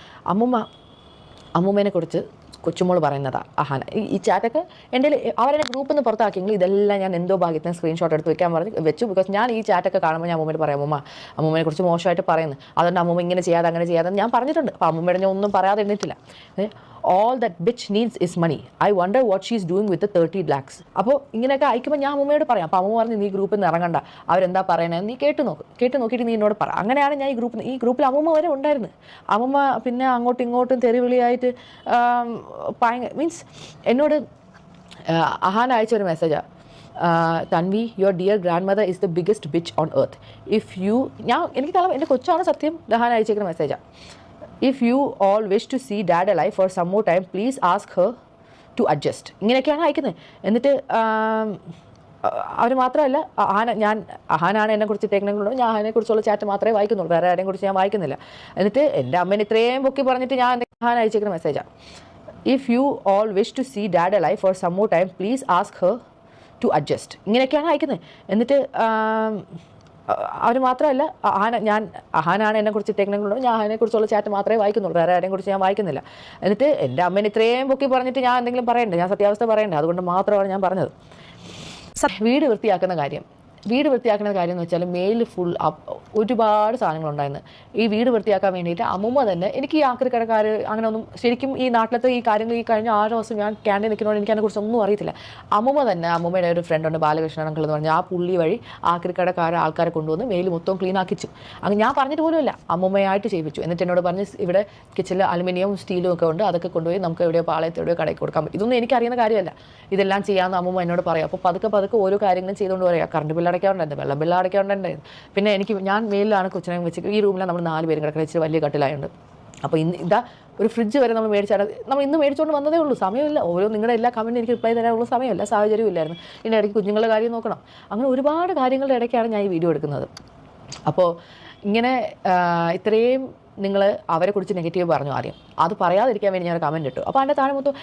അമ്മൂമ്മേനെ കുറിച്ച് കൊച്ചുമോൾ പറയുന്നതാണ് അഹാന. ഈ ചാറ്റൊക്കെ എൻ്റെ അവരെന്നെ ഗ്രൂപ്പിൽ നിന്ന് പുറത്താക്കിയെങ്കിൽ ഇതെല്ലാം ഞാൻ എന്തോ ഭാഗ്യത്തിന് സ്ക്രീൻഷോട്ട് എടുത്ത് വെച്ചു. ബിക്കോസ് ഞാൻ ഈ ചാറ്റൊക്കെ കാണുമ്പോൾ ഞാൻ അമ്മൂമ്മയോട് പറയാം, അമ്മൂമ്മയെ കുറിച്ച് മോശമായിട്ട് പറയുന്നു. അതുകൊണ്ട് അമ്മൂമ്മ ഇങ്ങനെ ചെയ്യാതെ അങ്ങനെ ചെയ്യാതെ ഞാൻ പറഞ്ഞിട്ടുണ്ട്. അപ്പോൾ അമ്മൂമ്മയുടെ ഞാൻ ഒന്നും പറയാതെ ഇരുന്നിട്ടില്ല. all that bitch needs is money. I wonder what she's doing with the 30 lakhs. അപ്പോൾ ഇങ്ങനെയൊക്കെ അയക്കുമ്പോൾ ഞാൻ അമ്മൂമ്മയോട് പറയാം. അപ്പോൾ അമ്മ പറഞ്ഞ് നീ ഗ്രൂപ്പിൽ നിന്ന് ഇറങ്ങണ്ട, അവരെന്താ പറയണത് നീ കേട്ട് നോക്കിയിട്ട് നീ എന്നോട് പറ. അങ്ങനെയാണ് ഞാൻ ഈ ഗ്രൂപ്പിൽ അമ്മൂമ്മ വരെ ഉണ്ടായിരുന്നു. അമ്മൂമ്മ പിന്നെ അങ്ങോട്ടും ഇങ്ങോട്ടും തെറിവിളിയായിട്ട് മീൻസ് എന്നോട് അഹാന അയച്ചൊരു മെസ്സേജാണ്, Tanvi your dear grand mother is the biggest bitch on earth. എനിക്ക് കാണാം എൻ്റെ കൊച്ചാണ് സത്യം അഹാന അയച്ചേക്കുന്ന മെസ്സേജാണ്. If you all wish to see dad alive for some more time, please ask her to adjust. ഇങ്ങനെയൊക്കെയാണ് അയക്കുന്നത്. എന്നിട്ട് അവർ മാത്രമല്ല അഹാനാണ് എന്നെക്കുറിച്ച് ഇട്ടേക്കുന്നുള്ളൂ. ഞാൻ അഹാനെക്കുറിച്ചുള്ള ചാറ്റ് മാത്രമേ വായിക്കുന്നുള്ളൂ, വേറെ ആരെയും കുറിച്ച് ഞാൻ വായിക്കുന്നില്ല. എന്നിട്ട് എൻ്റെ അമ്മേനെ ഇത്രയും പൊക്കി പറഞ്ഞിട്ട് ഞാൻ അഹാന അയച്ചേക്കുന്ന മെസ്സേജാണ്. If you all wish to see dad alive for some more time, please ask her to adjust. ഇങ്ങനെയൊക്കെയാണ് അയക്കുന്നത്. എന്നിട്ട് അവർ മാത്രമല്ല അഹാനാണ് എന്നെക്കുറിച്ച് ഇട്ടേക്കുന്നുള്ളൂ. ഞാൻ അഹാനെക്കുറിച്ചുള്ള ചാറ്റ് മാത്രമേ വായിക്കുന്നുള്ളൂ, വേറെ ആരെയും കുറിച്ച് ഞാൻ വായിക്കുന്നില്ല. എന്നിട്ട് എൻ്റെ അമ്മേനെ ഇത്രയും പൊക്കി പറഞ്ഞിട്ട് ഞാൻ എന്തെങ്കിലും പറയണ്ടേ, ഞാൻ സത്യാവസ്ഥ പറയണ്ടേ, അതുകൊണ്ട് മാത്രമാണ് ഞാൻ പറഞ്ഞത്. വീട് വൃത്തിയാക്കുന്ന കാര്യം വീട് വൃത്തിയാക്കുന്ന കാര്യം എന്ന് വെച്ചാൽ മെയിൽ ഫുൾ ഒരുപാട് സാധനങ്ങളുണ്ടായിരുന്നു. ഈ വീട് വൃത്തിയാക്കാൻ വേണ്ടിയിട്ട് അമ്മൂമ്മ തന്നെ, എനിക്ക് ഈ ആക്രിക്കടക്കാർ അങ്ങനെ ഒന്നും ശരിക്കും ഈ നാട്ടിലത്തെ ഈ കാര്യങ്ങൾ ഈ കഴിഞ്ഞ 6 ദിവസം ഞാൻ ക്യാൻറ്റീൻ നിൽക്കുന്നതുകൊണ്ട് എനിക്ക് അതിനെക്കുറിച്ച് ഒന്നും അറിയത്തില്ല. അമ്മൂമ്മ തന്നെ, അമ്മൂമ്മയുടെ ഒരു ഫ്രണ്ടുണ്ട് ബാലകൃഷ്ണൻ അങ്കിൾ എന്ന് പറഞ്ഞാൽ, ആ പുള്ളി വഴി ആക്രിക്കടക്കാരെ ആൾക്കാരെ കൊണ്ടുവന്ന് മെയിൽ മൊത്തം ക്ലീൻ ആക്കിച്ചു. അങ്ങനെ ഞാൻ പറഞ്ഞിട്ട് പോലുമില്ല, അമ്മൂമ്മയായിട്ട് ചെയ്യിപ്പിച്ചു. എന്നിട്ട് എന്നോട് പറഞ്ഞ് ഇവിടെ കിച്ചണിൽ അലുമിനിയവും സ്റ്റീലും ഒക്കെ ഉണ്ട്, അതൊക്കെ കൊണ്ടുപോയി നമുക്ക് എവിടെയോ പാളയത്ത് എവിടെയോ കടയിൽ കൊടുക്കാൻ പറ്റും. ഇതൊന്നും എനിക്കറിയുന്ന കാര്യമല്ല, ഇതെല്ലാം ചെയ്യാമെന്ന് അമ്മൂമ്മ എന്നോട് പറയാം. അപ്പോൾ പതുക്കെ ഓരോ കാര്യങ്ങളും ചെയ്തുകൊണ്ട് പറയാം. കറണ്ട് ബില്ല് അടയ്ക്കാറുണ്ടായിരുന്നു, വെള്ളം ബില്ല് അടയ്ക്കാറുണ്ടായിരുന്നു. പിന്നെ ഞാൻ മേലിലാണ് കൊച്ചിനെ വെച്ച്, ഈ റൂമിലാണ് നമ്മൾ 4 പേരും കിടക്കുന്നത്, ഇച്ചിരി വലിയ കട്ടിലായുണ്ട്. അപ്പോൾ ഇതാ ഒരു ഫ്രിഡ്ജ് വരെ നമ്മൾ ഇന്ന് മേടിച്ചുകൊണ്ട് വന്നതേ ഉള്ളൂ, സമയമില്ല. നിങ്ങളുടെ എല്ലാ കമൻറ്റും എനിക്ക് റിപ്ലൈ തരാനുള്ള സമയമില്ല, സാഹചര്യവും ഇല്ലായിരുന്നു. ഇതിൻ്റെ ഇടയ്ക്ക് കുഞ്ഞുങ്ങളുടെ കാര്യം നോക്കണം, അങ്ങനെ ഒരുപാട് കാര്യങ്ങളുടെ ഇടയ്ക്കാണ് ഞാൻ ഈ വീഡിയോ എടുക്കുന്നത്. അപ്പോൾ ഇങ്ങനെ ഇത്രയും നിങ്ങൾ അവരെക്കുറിച്ച് നെഗറ്റീവ് പറഞ്ഞു ആദ്യം, അത് പറയാതിരിക്കാൻ വേണ്ടി ഞാൻ കമൻറ്റ് ഇട്ടു. അപ്പോൾ അതിൻ്റെ താഴെ മൊത്തം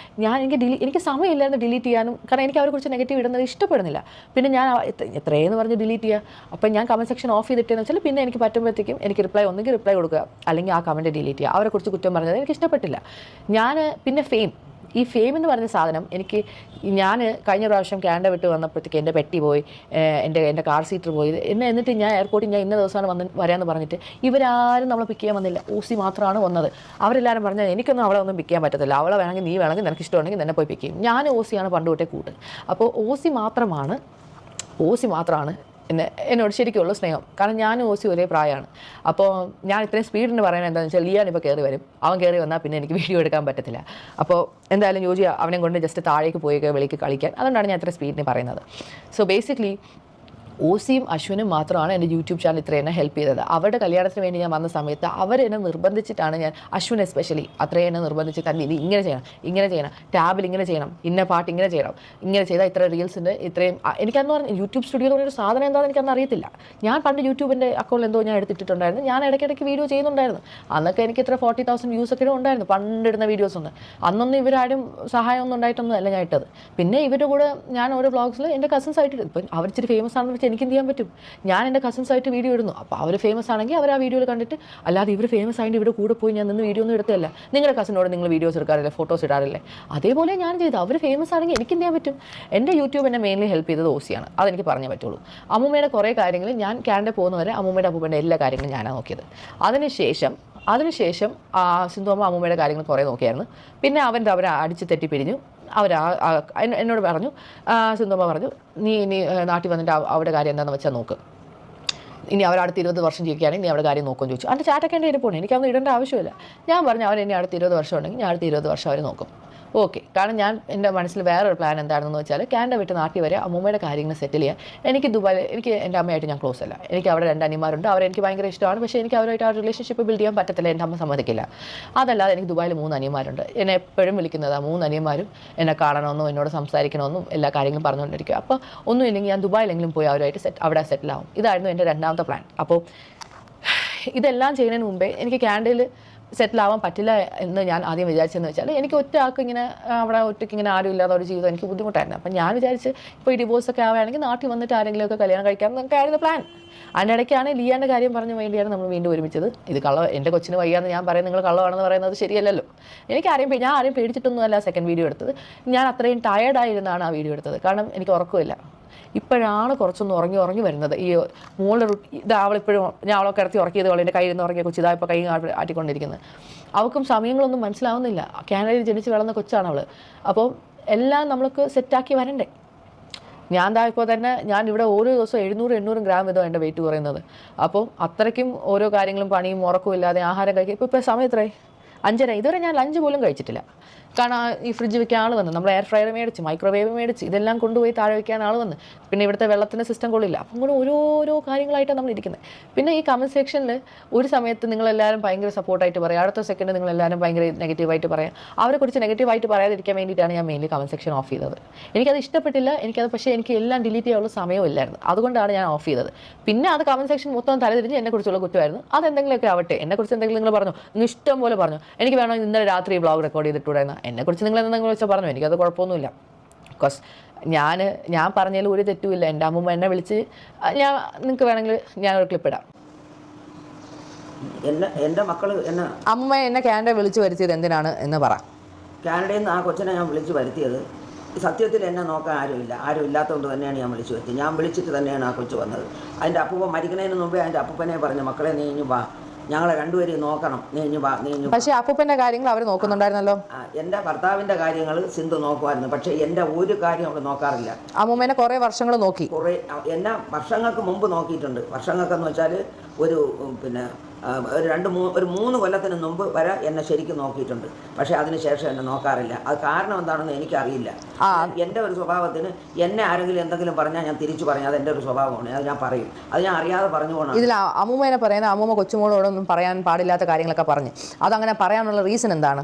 എനിക്ക് സമയമില്ലായിരുന്നു ഡിലീറ്റ് ചെയ്യാനും, കാരണം എനിക്ക് അവരെക്കുറിച്ച് നെഗറ്റീവ് ഇടുന്നത് ഇഷ്ടപ്പെടുന്നില്ല. പിന്നെ ഞാൻ എത്രയെന്ന് പറഞ്ഞ് ഡിലീറ്റ് ചെയ്യുക. അപ്പോൾ ഞാൻ കമൻറ്റ് സെക്ഷൻ ഓഫ് ചെയ്തിട്ടെന്ന് വെച്ചാൽ പിന്നെ എനിക്ക് പറ്റുമ്പോഴത്തേക്കും എനിക്ക് ഒന്നെങ്കിൽ റിപ്ലൈ കൊടുക്കുക, അല്ലെങ്കിൽ ആ കമൻറ്റ് ഡിലീറ്റ് ചെയ്യുക. അവരെക്കുറിച്ച് കുറ്റം പറഞ്ഞത് എനിക്ക് ഇഷ്ടപ്പെട്ടില്ല. പിന്നെ ഈ ഫെയിം എന്ന് പറഞ്ഞ സാധനം എനിക്ക്, ഞാൻ കഴിഞ്ഞ പ്രാവശ്യം കാനഡ വിട്ട് വന്നപ്പോഴത്തേക്ക് എൻ്റെ പെട്ടി പോയി, എൻ്റെ കാർ സീറ്റർ പോയി. എന്നിട്ട് ഞാൻ എയർപോർട്ടിൽ ഞാൻ ഇന്ന ദിവസമാണ് വരാമെന്ന് പറഞ്ഞിട്ട് ഇവരാരും നമ്മളെ പിക്ക് ചെയ്യാൻ വന്നില്ല. ഓസി മാത്രമാണ് വന്നത്. അവരെല്ലാവരും പറഞ്ഞാൽ എനിക്കൊന്നും അവളെ ഒന്നും പിക്ക് ചെയ്യാൻ പറ്റത്തില്ല, അവളെ വേണമെങ്കിൽ നീ വേണമെങ്കിൽ നിനക്ക് ഇഷ്ടമുണ്ടെങ്കിൽ തന്നെ പോയി പിക്ക് ചെയ്യും. ഞാൻ ഓസിയാണ് പണ്ട് തൊട്ടേ കൂട്ട്. അപ്പോൾ ഓസി മാത്രമാണ് എന്നോട് ശരിക്കുള്ള സ്നേഹം. കാരണം ഞാനും ഓസി ഒരേ പ്രായമാണ്. അപ്പോൾ ഞാൻ ഇത്രയും സ്പീഡിന് പറയുന്നത് എന്താണെന്ന് വെച്ചാൽ, ലിയാൻ ഇപ്പോൾ കയറി വരും, അവൻ കയറി വന്നാൽ പിന്നെ എനിക്ക് വീഡിയോ എടുക്കാൻ പറ്റത്തില്ല. അപ്പോൾ എന്തായാലും ജോജി അവനെ കൊണ്ട് ജസ്റ്റ് താഴേക്ക് പോയി വെളിക്ക് കളിക്കാൻ, അതുകൊണ്ടാണ് ഞാൻ ഇത്ര സ്പീഡിന് പറയുന്നത്. സോ ബേസിക്കലി ഓസിയും അശ്വിനും മാത്രമാണ് എൻ്റെ യൂട്യൂബ് ചാനൽ ഇത്രയും എന്നെ ഹെൽപ്പ് ചെയ്തത്. അവരുടെ കല്യാണത്തിന് വേണ്ടി ഞാൻ വന്ന സമയത്ത് അവരെന്നെ നിർബന്ധിച്ചിട്ടാണ് അശ്വിൻ എസ്പെഷ്യലി അത്രയും എന്നെ നിർബന്ധിച്ച്, തന്നെ ഇത് ഇങ്ങനെ ചെയ്യണം, ടാബിൽ ഇങ്ങനെ ചെയ്യണം, ഇന്ന പാട്ട് ഇങ്ങനെ ചെയ്താൽ ഇത്ര റീൽസിൻ്റെ ഇത്രയും. എനിക്കന്ന് പറഞ്ഞാൽ യൂട്യൂബ് സ്റ്റുഡിയോ എന്ന് പറഞ്ഞൊരു സാധനം എന്താണെന്ന് എനിക്കന്ന് അറിയത്തില്ല. ഞാൻ പണ്ട് യൂട്യൂബിൻ്റെ അക്കൗണ്ടിൽ എന്തോ ഞാൻ എടുത്തിട്ടുണ്ടായിരുന്നു, ഞാൻ ഇടയ്ക്കിടയ്ക്ക് വീഡിയോ ചെയ്യുന്നുണ്ടായിരുന്നു. അന്നൊക്കെ എനിക്ക് ഇത്ര 40,000 വ്യൂസ് ഒക്കെ ഉണ്ടായിരുന്നു പണ്ടിടുന്ന വീഡിയോസ് ഒന്നും. അന്നൊന്നും ഇവരാരും സഹായമൊന്നും ഉണ്ടായിട്ടൊന്നും അല്ല ഞാൻ ഇട്ടത്. പിന്നെ ഇവരുടെ കൂടെ ഞാൻ ഓരോ വ്ളോഗ്സിൽ എൻ്റെ കസിൻസ് ആയിട്ട്, ഇപ്പം അവർ ഇച്ചിരി ഫേമസ് ആണെന്ന് വെച്ചാൽ എനിക്ക് എന്ത് ചെയ്യാൻ പറ്റും, ഞാൻ എൻ്റെ കസിൻസായിട്ട് വീഡിയോ ഇടുന്നു. അപ്പോൾ അവർ ഫേമസ് ആണെങ്കിൽ അവർ ആ വീഡിയോയിൽ കണ്ടിട്ട്, അല്ലാതെ ഇവർ ഫേമസ് ആയിട്ട് ഇവിടെ കൂടെ പോയി ഞാൻ നിന്ന് വീഡിയോ ഒന്നും എടുത്തല്ല. നിങ്ങളുടെ കസിനോട് നിങ്ങൾ വീഡിയോസ് എടുക്കാറില്ലേ, ഫോട്ടോസ് ഇടാറില്ലേ, അതേപോലെ ഞാൻ ചെയ്തു. അവർ ഫേമസ് ആണെങ്കിൽ എനിക്ക് എന്ത് ചെയ്യാൻ പറ്റും. എൻ്റെ യൂട്യൂബ് എന്നെ മെയിൻലി ഹെൽപ്പ് ചെയ്തത് ഓസിയാണ്, അതെനിക്ക് പറഞ്ഞേ പറ്റുള്ളൂ. അമ്മൂമ്മയുടെ കുറേ കാര്യങ്ങൾ ഞാൻ കാനഡ പോകുന്നവരെ അമ്മൂമ്മയുടെ അപ്പൂമ്മയുടെ എല്ലാ കാര്യങ്ങളും ഞാനാണ് നോക്കിയത്. അതിനുശേഷം സിന്ധുവമ്മ അമ്മൂമ്മയുടെ കാര്യങ്ങൾ കുറേ നോക്കിയായിരുന്നു. പിന്നെ അവരെ അടിച്ച് തെറ്റി പിരിഞ്ഞു. എന്നോട് പറഞ്ഞു, സിന്ധുമ്മ പറഞ്ഞു, നീ ഇനി നാട്ടിൽ വന്നിട്ട് അവിടെ കാര്യം എന്താണെന്ന് വെച്ചാൽ നോക്ക്, ഇനി അവരടുത്ത് 20 വർഷം ജീവിക്കുകയാണെങ്കിൽ നീ അവിടെ കാര്യം നോക്കുമെന്ന് ചോദിച്ചു. അതിൻ്റെ ചാറ്റൊക്കെ എൻ്റെ ഇരിപ്പുണ്ട്, എനിക്കതൊന്നും ഇടേണ്ട ആവശ്യമില്ല. ഞാൻ പറഞ്ഞു അവരെന്നെ അടുത്ത് 20 വർഷം ഉണ്ടെങ്കിൽ ഞാൻ അടുത്ത 20 വർഷം അവർ നോക്കും. ഓക്കെ. കാരണം എൻ്റെ മനസ്സിൽ വേറൊരു പ്ലാൻ എന്താണെന്ന് വെച്ചാൽ, കാനഡ വിട്ട് നാട്ടിൽ വരെ അമ്മൂമ്മയുടെ കാര്യങ്ങൾ സെറ്റിൽ ചെയ്യാൻ. എനിക്ക് എൻ്റെ അമ്മയായിട്ട് ഞാൻ ക്ലോസ് അല്ല. എനിക്ക് അവിടെ 2 അനിയന്മാരുണ്ട്, അവരെനിക്ക് ഭയങ്കര ഇഷ്ടമാണ്. പക്ഷേ എനിക്ക് അവരുമായിട്ട് ആ റിലേഷൻഷിപ്പ് ബിൽഡ് ചെയ്യാൻ പറ്റത്തില്ല, എൻ്റെ അമ്മ സമ്മതിക്കില്ല. അതല്ലാതെ എനിക്ക് ദുബായിൽ 3 അനിയന്മാരുണ്ട്. എന്നെ എപ്പോഴും വിളിക്കുന്നത് 3 അനിയന്മാരും എന്നെ കാണണമെന്നും എന്നോട് സംസാരിക്കണമെന്നും എല്ലാ കാര്യങ്ങളും പറഞ്ഞുകൊണ്ടിരിക്കുക. അപ്പോൾ ഒന്നുമില്ലെങ്കിൽ ഞാൻ ദുബായിലെങ്കിലും പോയി അവരുമായിട്ട് അവിടെ സെറ്റിലാവും. ഇതായിരുന്നു എൻ്റെ 2ാമത്തെ പ്ലാൻ. അപ്പോൾ ഇതെല്ലാം ചെയ്യുന്നതിന് മുമ്പേ എനിക്ക് കാനഡയിൽ സെറ്റിലാവാൻ പറ്റില്ല എന്ന് ഞാൻ ആദ്യം വിചാരിച്ചതെന്ന് വെച്ചാൽ, എനിക്ക് ഒറ്റയാൾക്ക് ഇങ്ങനെ അവിടെ ഒറ്റയ്ക്ക് ഇങ്ങനെ ആരും ഇല്ലാത്ത ഒരു ജീവിതം എനിക്ക് ബുദ്ധിമുട്ടായിരുന്നു. അപ്പം ഞാൻ വിചാരിച്ച് ഇപ്പോൾ ഈ ഡിവോഴ്സൊക്കെ ആവുകയാണെങ്കിൽ നാട്ടിൽ വന്നിട്ട് ആരെങ്കിലുമൊക്കെ കല്യാണം കഴിക്കാൻ എന്നൊക്കെ ആയിരുന്നു പ്ലാൻ. അതിൻ്റെ ഇടയ്ക്കാണ് ലിയാൻ്റെ കാര്യം പറഞ്ഞ വേണ്ടിയാണ് നമ്മൾ വീണ്ടും ഒരുമിച്ചത്. ഇത് എൻ്റെ കൊച്ചിന് വയ്യാന്ന് ഞാൻ പറയും, നിങ്ങൾ കള്ളമാണെന്ന് പറയുന്നത് ശരിയല്ലല്ലോ. ഞാൻ ആരെയും പേടിച്ചിട്ടൊന്നുമല്ല സെക്കൻഡ് വീഡിയോ എടുത്തത്. ഞാൻ അത്രയും ടയേർഡായിരുന്നാണ് ആ വീഡിയോ എടുത്തത്. കാരണം എനിക്ക് ഉറക്കമില്ല. ഇപ്പോഴാണ് കുറച്ചൊന്ന് ഉറങ്ങി വരുന്നത്. ഈ മോളുടെ ഇത് അവളിപ്പോഴും, ഞാൻ അവളെ കിടത്തി ഉറക്കിയത് എൻ്റെ കയ്യിൽ നിന്ന് ഉറങ്ങിയ കൊച്ചു ഇതാ ഇപ്പോൾ കൈ ആട്ടിക്കൊണ്ടിരിക്കുന്നത്. അവൾക്കും സമയങ്ങളൊന്നും മനസ്സിലാവുന്നില്ല. കാനഡയിൽ ജനിച്ച് വളർന്ന കൊച്ചാണ് അവൾ. അപ്പോൾ എല്ലാം നമ്മൾക്ക് സെറ്റാക്കി വരണ്ടേ. ഞാൻ ഇപ്പോൾ തന്നെ ഞാൻ ഇവിടെ ഓരോ ദിവസവും 700-800 ഗ്രാം വീതം എൻ്റെ വെയിറ്റ് കുറയുന്നത്. അപ്പോൾ അത്രയ്ക്കും ഓരോ കാര്യങ്ങളും പണിയും ഉറക്കവും ഇല്ലാതെ ആഹാരം കഴിക്കുക. ഇപ്പോൾ സമയം എത്രയായി? 5:30. ഇതുവരെ ഞാൻ ലഞ്ച് പോലും കഴിച്ചിട്ടില്ല. കാരണം ഈ ഫ്രിഡ്ജ് വെക്കാൻ ആൾ വന്ന്, നമ്മൾ എയർ ഫ്രയർ മേടിച്ച്, മൈക്രോവേവ് മേടിച്ച്, ഇതെല്ലാം കൊണ്ടുപോയി താഴെ വയ്ക്കാൻ ആൾ വന്ന്, പിന്നെ ഇവിടുത്തെ വെള്ളത്തിൻ്റെ സിസ്റ്റം കൊള്ളില്ല. അപ്പം കൂടെ ഓരോ കാര്യങ്ങളായിട്ടാണ് നമ്മൾ ഇരിക്കുന്നത്. പിന്നെ ഈ കമൻറ്റ് സെക്ഷനിൽ ഒരു സമയത്ത് നിങ്ങളെല്ലാവരും ഭയങ്കര സപ്പോർട്ടായിട്ട് പറയാം, അടുത്ത സെക്കൻഡ് നിങ്ങളെല്ലാവരും ഭയങ്കര നെഗറ്റീവായിട്ട് പറയാം. അവരെക്കുറിച്ച് നെഗറ്റീവായിട്ട് പറയാതിരിക്കാൻ വേണ്ടിയിട്ടാണ് ഞാൻ മെയിൻലി കമൻറ്റ് സെക്ഷൻ ഓഫ് ചെയ്തത്. എനിക്കത് ഇഷ്ടപ്പെട്ടില്ല. പക്ഷേ എനിക്ക് എല്ലാം ഡിലീറ്റ് ചെയ്യാനുള്ള സമയമില്ലായിരുന്നു. അതുകൊണ്ടാണ് ഞാൻ ഓഫ് ചെയ്തത്. പിന്നെ അത് കമൻറ്റ് സെക്ഷൻ മൊത്തം തലതിരിഞ്ഞ് എന്നെക്കുറിച്ചുള്ള കുറ്റമായിരുന്നു. അതെന്തെങ്കിലുമൊക്കെ ആവട്ടെ. എന്നെക്കുറിച്ച് എന്തെങ്കിലും നിങ്ങൾ പറഞ്ഞു, നിങ്ങൾ ഇഷ്ടം പോലെ പറഞ്ഞു. എനിക്ക് വേണമെങ്കിൽ ഇന്നലെ രാത്രി വ്ളോഗ് റെക്കോർഡ് ചെയ്തിട്ടുണ്ടായിരുന്നു. എന്നെക്കുറിച്ച് നിങ്ങൾ എന്തെങ്കിലും വെച്ചാൽ പറഞ്ഞു, എനിക്കത് കുഴപ്പമൊന്നുമില്ല. ബിക്കോസ് ഞാൻ പറഞ്ഞതിൽ ഒരു തെറ്റുമില്ല. എൻ്റെ അമ്മൂമ്മ എന്നെ വിളിച്ച്, നിങ്ങൾക്ക് വേണമെങ്കിൽ ഞാനൊരു ക്ലിപ്പ് ഇടാം. എൻ്റെ മക്കൾ അമ്മൂമ്മ എന്നെ കാനഡ വിളിച്ച് വരുത്തിയത് എന്തിനാണ് എന്ന് പറ. കാനഡയിൽ നിന്ന് ആ കൊച്ചിനെ ഞാൻ വിളിച്ച് വരുത്തിയത് സത്യത്തിൽ എന്നെ നോക്കാൻ ആരുമില്ല. ആരും ഇല്ലാത്തതുകൊണ്ട് തന്നെയാണ് ഞാൻ വിളിച്ചു വരുത്തി. ഞാൻ വിളിച്ചിട്ട് തന്നെയാണ് ആ കൊച്ചു വന്നത്. അതിൻ്റെ അപ്പൂപ്പൻ മരിക്കുന്നതിന് മുമ്പേ അതിൻ്റെ അപ്പൂപ്പനെ പറഞ്ഞു, മക്കളെ നീ ഇഞ്ഞു വാ, ഞങ്ങളെ രണ്ടുപേരെയും നോക്കണം, നീ ഇഞ്ഞു വാ, നീ ഇഞ്ഞു. പക്ഷേ അപ്പൂപ്പൻ്റെ കാര്യങ്ങൾ അവർ നോക്കുന്നുണ്ടായിരുന്നല്ലോ. എൻ്റെ ഭർത്താവിൻ്റെ കാര്യങ്ങൾ സിന്ധു നോക്കുമായിരുന്നു. പക്ഷേ എൻ്റെ ഒരു കാര്യം അവൾ നോക്കാറില്ല. അമ്മൂമ്മേനെ കുറേ വർഷങ്ങൾ നോക്കി. എന്നെ വർഷങ്ങൾക്ക് മുമ്പ് നോക്കിയിട്ടുണ്ട്. വർഷങ്ങൾക്കെന്ന് വെച്ചാൽ ഒരു പിന്നെ ഒരു 3 കൊല്ലത്തിന് മുമ്പ് വരെ എന്നെ ശരിക്കും നോക്കിയിട്ടുണ്ട്. പക്ഷേ അതിനുശേഷം എന്നെ നോക്കാറില്ല. അത് കാരണം എന്താണെന്ന് എനിക്കറിയില്ല. എൻ്റെ ഒരു സ്വഭാവത്തിന് എന്നെ ആരെങ്കിലും എന്തെങ്കിലും പറഞ്ഞാൽ ഞാൻ തിരിച്ചു പറഞ്ഞാൽ അത് എൻ്റെ ഒരു സ്വഭാവമാണ്. അത് ഞാൻ പറയും. അത് ഞാൻ അറിയാതെ പറഞ്ഞു പോകണം. ഇതിൽ അമ്മൂമ്മേനെ പറയുന്ന അമ്മൂമ്മ കൊച്ചുമോളോടൊന്നും പറയാൻ പാടില്ലാത്ത കാര്യങ്ങളൊക്കെ പറഞ്ഞു. അതങ്ങനെ പറയാനുള്ള റീസൺ എന്താണ്?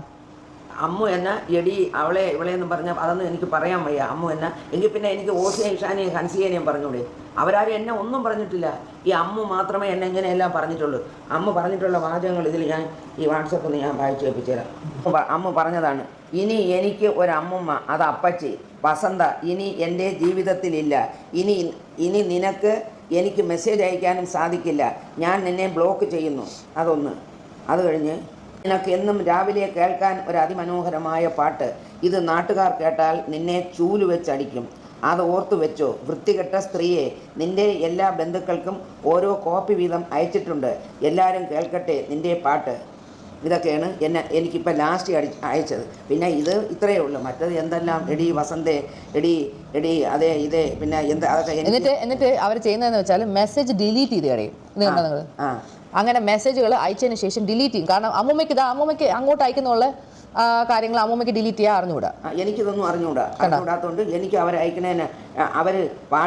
അമ്മു എന്നെ എടി അവളെ ഇവളെന്നും പറഞ്ഞാൽ അതൊന്നും എനിക്ക് പറയാൻ വയ്യ. അമ്മു എന്നെ എങ്കിൽ പിന്നെ എനിക്ക് ഓസിയെ ഇഷാനെയും ഹൻസിയേനെയും പറഞ്ഞൂടെ? അവരാരും എന്നെ ഒന്നും പറഞ്ഞിട്ടില്ല. ഈ അമ്മു മാത്രമേ എന്നെ ഇങ്ങനെയെല്ലാം പറഞ്ഞിട്ടുള്ളൂ. അമ്മ പറഞ്ഞിട്ടുള്ള വാചകങ്ങൾ ഇതിൽ ഞാൻ ഈ വാട്സപ്പിൽ ഞാൻ വായിച്ചു കേൾപ്പിച്ചു തരാം. അമ്മ പറഞ്ഞതാണ്, ഇനി എനിക്ക് ഒരമ്മുമ്മ, അത് അപ്പച്ചി വസന്ത ഇനി എൻ്റെ ജീവിതത്തിലില്ല. ഇനി നിനക്ക് എനിക്ക് മെസ്സേജ് അയക്കാനും സാധിക്കില്ല. ഞാൻ നിന്നെ ബ്ലോക്ക് ചെയ്യുന്നു. അതൊന്ന്. അത് കഴിഞ്ഞ് നിനക്ക് എന്നും രാവിലെ കേൾക്കാൻ ഒരു അതിമനോഹരമായ പാട്ട്. ഇത് നാട്ടുകാർ കേട്ടാൽ നിന്നെ ചൂല് വെച്ചടിക്കും. അത് ഓർത്തു വെച്ചോ. വൃത്തികെട്ട സ്ത്രീയെ, നിൻ്റെ എല്ലാ ബന്ധുക്കൾക്കും ഓരോ കോപ്പി വീതം അയച്ചിട്ടുണ്ട്. എല്ലാവരും കേൾക്കട്ടെ നിൻ്റെ പാട്ട്. ഇതൊക്കെയാണ് എനിക്കിപ്പോൾ ലാസ്റ്റ് അയച്ചത്. പിന്നെ ഇത് ഇത്രയേ ഉള്ളൂ. മറ്റത് എന്തെല്ലാം എടി വസന്തേ, എടി അതേ ഇതേ പിന്നെ എന്താ അതൊക്കെ. എന്നിട്ട് അവർ ചെയ്യുന്നതെന്ന് വെച്ചാൽ മെസ്സേജ് ഡിലീറ്റ് ചെയ്ത് കളയും. ഇതുണ്ടോ നിങ്ങൾ? അങ്ങനെ മെസ്സേജുകൾ അയച്ചതിന് ശേഷം ഡിലീറ്റ് ചെയ്യും. കാരണം അമ്മൂമ്മയ്ക്ക് അങ്ങോട്ട് അയക്കുന്നുള്ള കാര്യങ്ങൾ അമ്മൂമ്മയ്ക്ക് ഡിലീറ്റ് ചെയ്യാൻ അറിഞ്ഞുകൂടാ. എനിക്കിതൊന്നും അറിഞ്ഞുകൂടാത്തതുകൊണ്ട് എനിക്ക് അവരെ അയക്കണേന്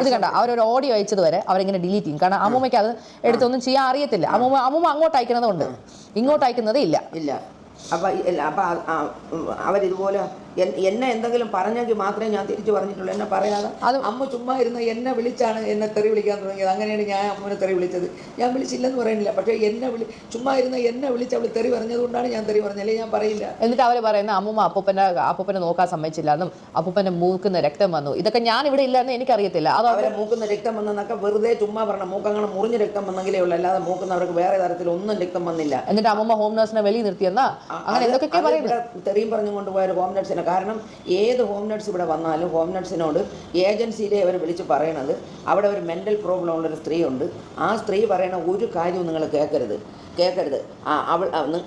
ഇത് കണ്ട അവരൊരു ഓഡിയോ അയച്ചത് വരെ അവരിങ്ങനെ ഡിലീറ്റ് ചെയ്യും. കാരണം അമ്മൂമ്മയ്ക്ക് അത് എടുത്തൊന്നും ചെയ്യാൻ അറിയത്തില്ല. അമ്മൂമ്മ അങ്ങോട്ട് അയക്കുന്നതുകൊണ്ട് ഇങ്ങോട്ട് അയക്കുന്നതേ ഇല്ല. അപ്പം അവരിതുപോലെ എന്നെ എന്തെങ്കിലും പറഞ്ഞെങ്കിൽ മാത്രമേ ഞാൻ തിരിച്ചു പറഞ്ഞിട്ടുള്ളൂ. എന്നെ പറയാതെ അമ്മ ചുമ്മാ ഇരുന്ന് എന്നെ വിളിച്ചാണ് എന്നെ തെറി വിളിക്കാൻ തുടങ്ങിയത്. അങ്ങനെയാണ് ഞാൻ അമ്മനെ തെറി വിളിച്ചത്. ഞാൻ വിളിച്ചില്ലെന്ന് പറയുന്നില്ല. പക്ഷേ ചുമ്മാ ഇരുന്ന് എന്നെ വിളിച്ച് അവൾ തെറി പറഞ്ഞതുകൊണ്ടാണ് ഞാൻ തെറി പറഞ്ഞല്ലേ, ഞാൻ പറയില്ല. എന്നിട്ട് അവർ പറയുന്ന അമ്മൂമ്മ അപ്പൂപ്പനെ നോക്കാൻ സമ്മതിച്ചില്ല എന്നും അപ്പൂപ്പൻ്റെ മൂക്കുന്ന രക്തം വന്നു, ഇതൊക്കെ ഞാൻ ഇവിടെ ഇല്ലെന്ന് എനിക്കറിയത്തില്ല. അത് അവരെ മൂക്കുന്ന രക്തം വന്നെന്നൊക്കെ വെറുതെ ചുമ്മാ പറഞ്ഞ മൂക്കങ്ങനെ മുറിഞ്ഞ രക്തം വന്നെങ്കിലേ ഉള്ളൂ. അല്ലാതെ മൂക്കുന്നവർക്ക് വേറെ തരത്തിൽ ഒന്നും രക്തം വന്നില്ല. എന്നിട്ട് അമ്മൂമ്മ ഹോം നഴ്സിനെ വെളിയിൽ നിർത്തിയെന്നാ അങ്ങനെ എന്തൊക്കെ പറയുന്നത്. തെറിയും പറഞ്ഞു കൊണ്ടുപോയ ഹോം നഴ്സിനെ. കാരണം ഏത് ഹോം നഴ്സ് ഇവിടെ വന്നാലും ഹോം നഴ്സിനോട് ഏജൻസിയിലെ അവർ വിളിച്ച് പറയണത് അവിടെ ഒരു മെൻ്റൽ പ്രോബ്ലം ഉള്ളൊരു സ്ത്രീ ഉണ്ട്. ആ സ്ത്രീ പറയണ ഒരു കാര്യവും നിങ്ങൾ കേൾക്കരുത്.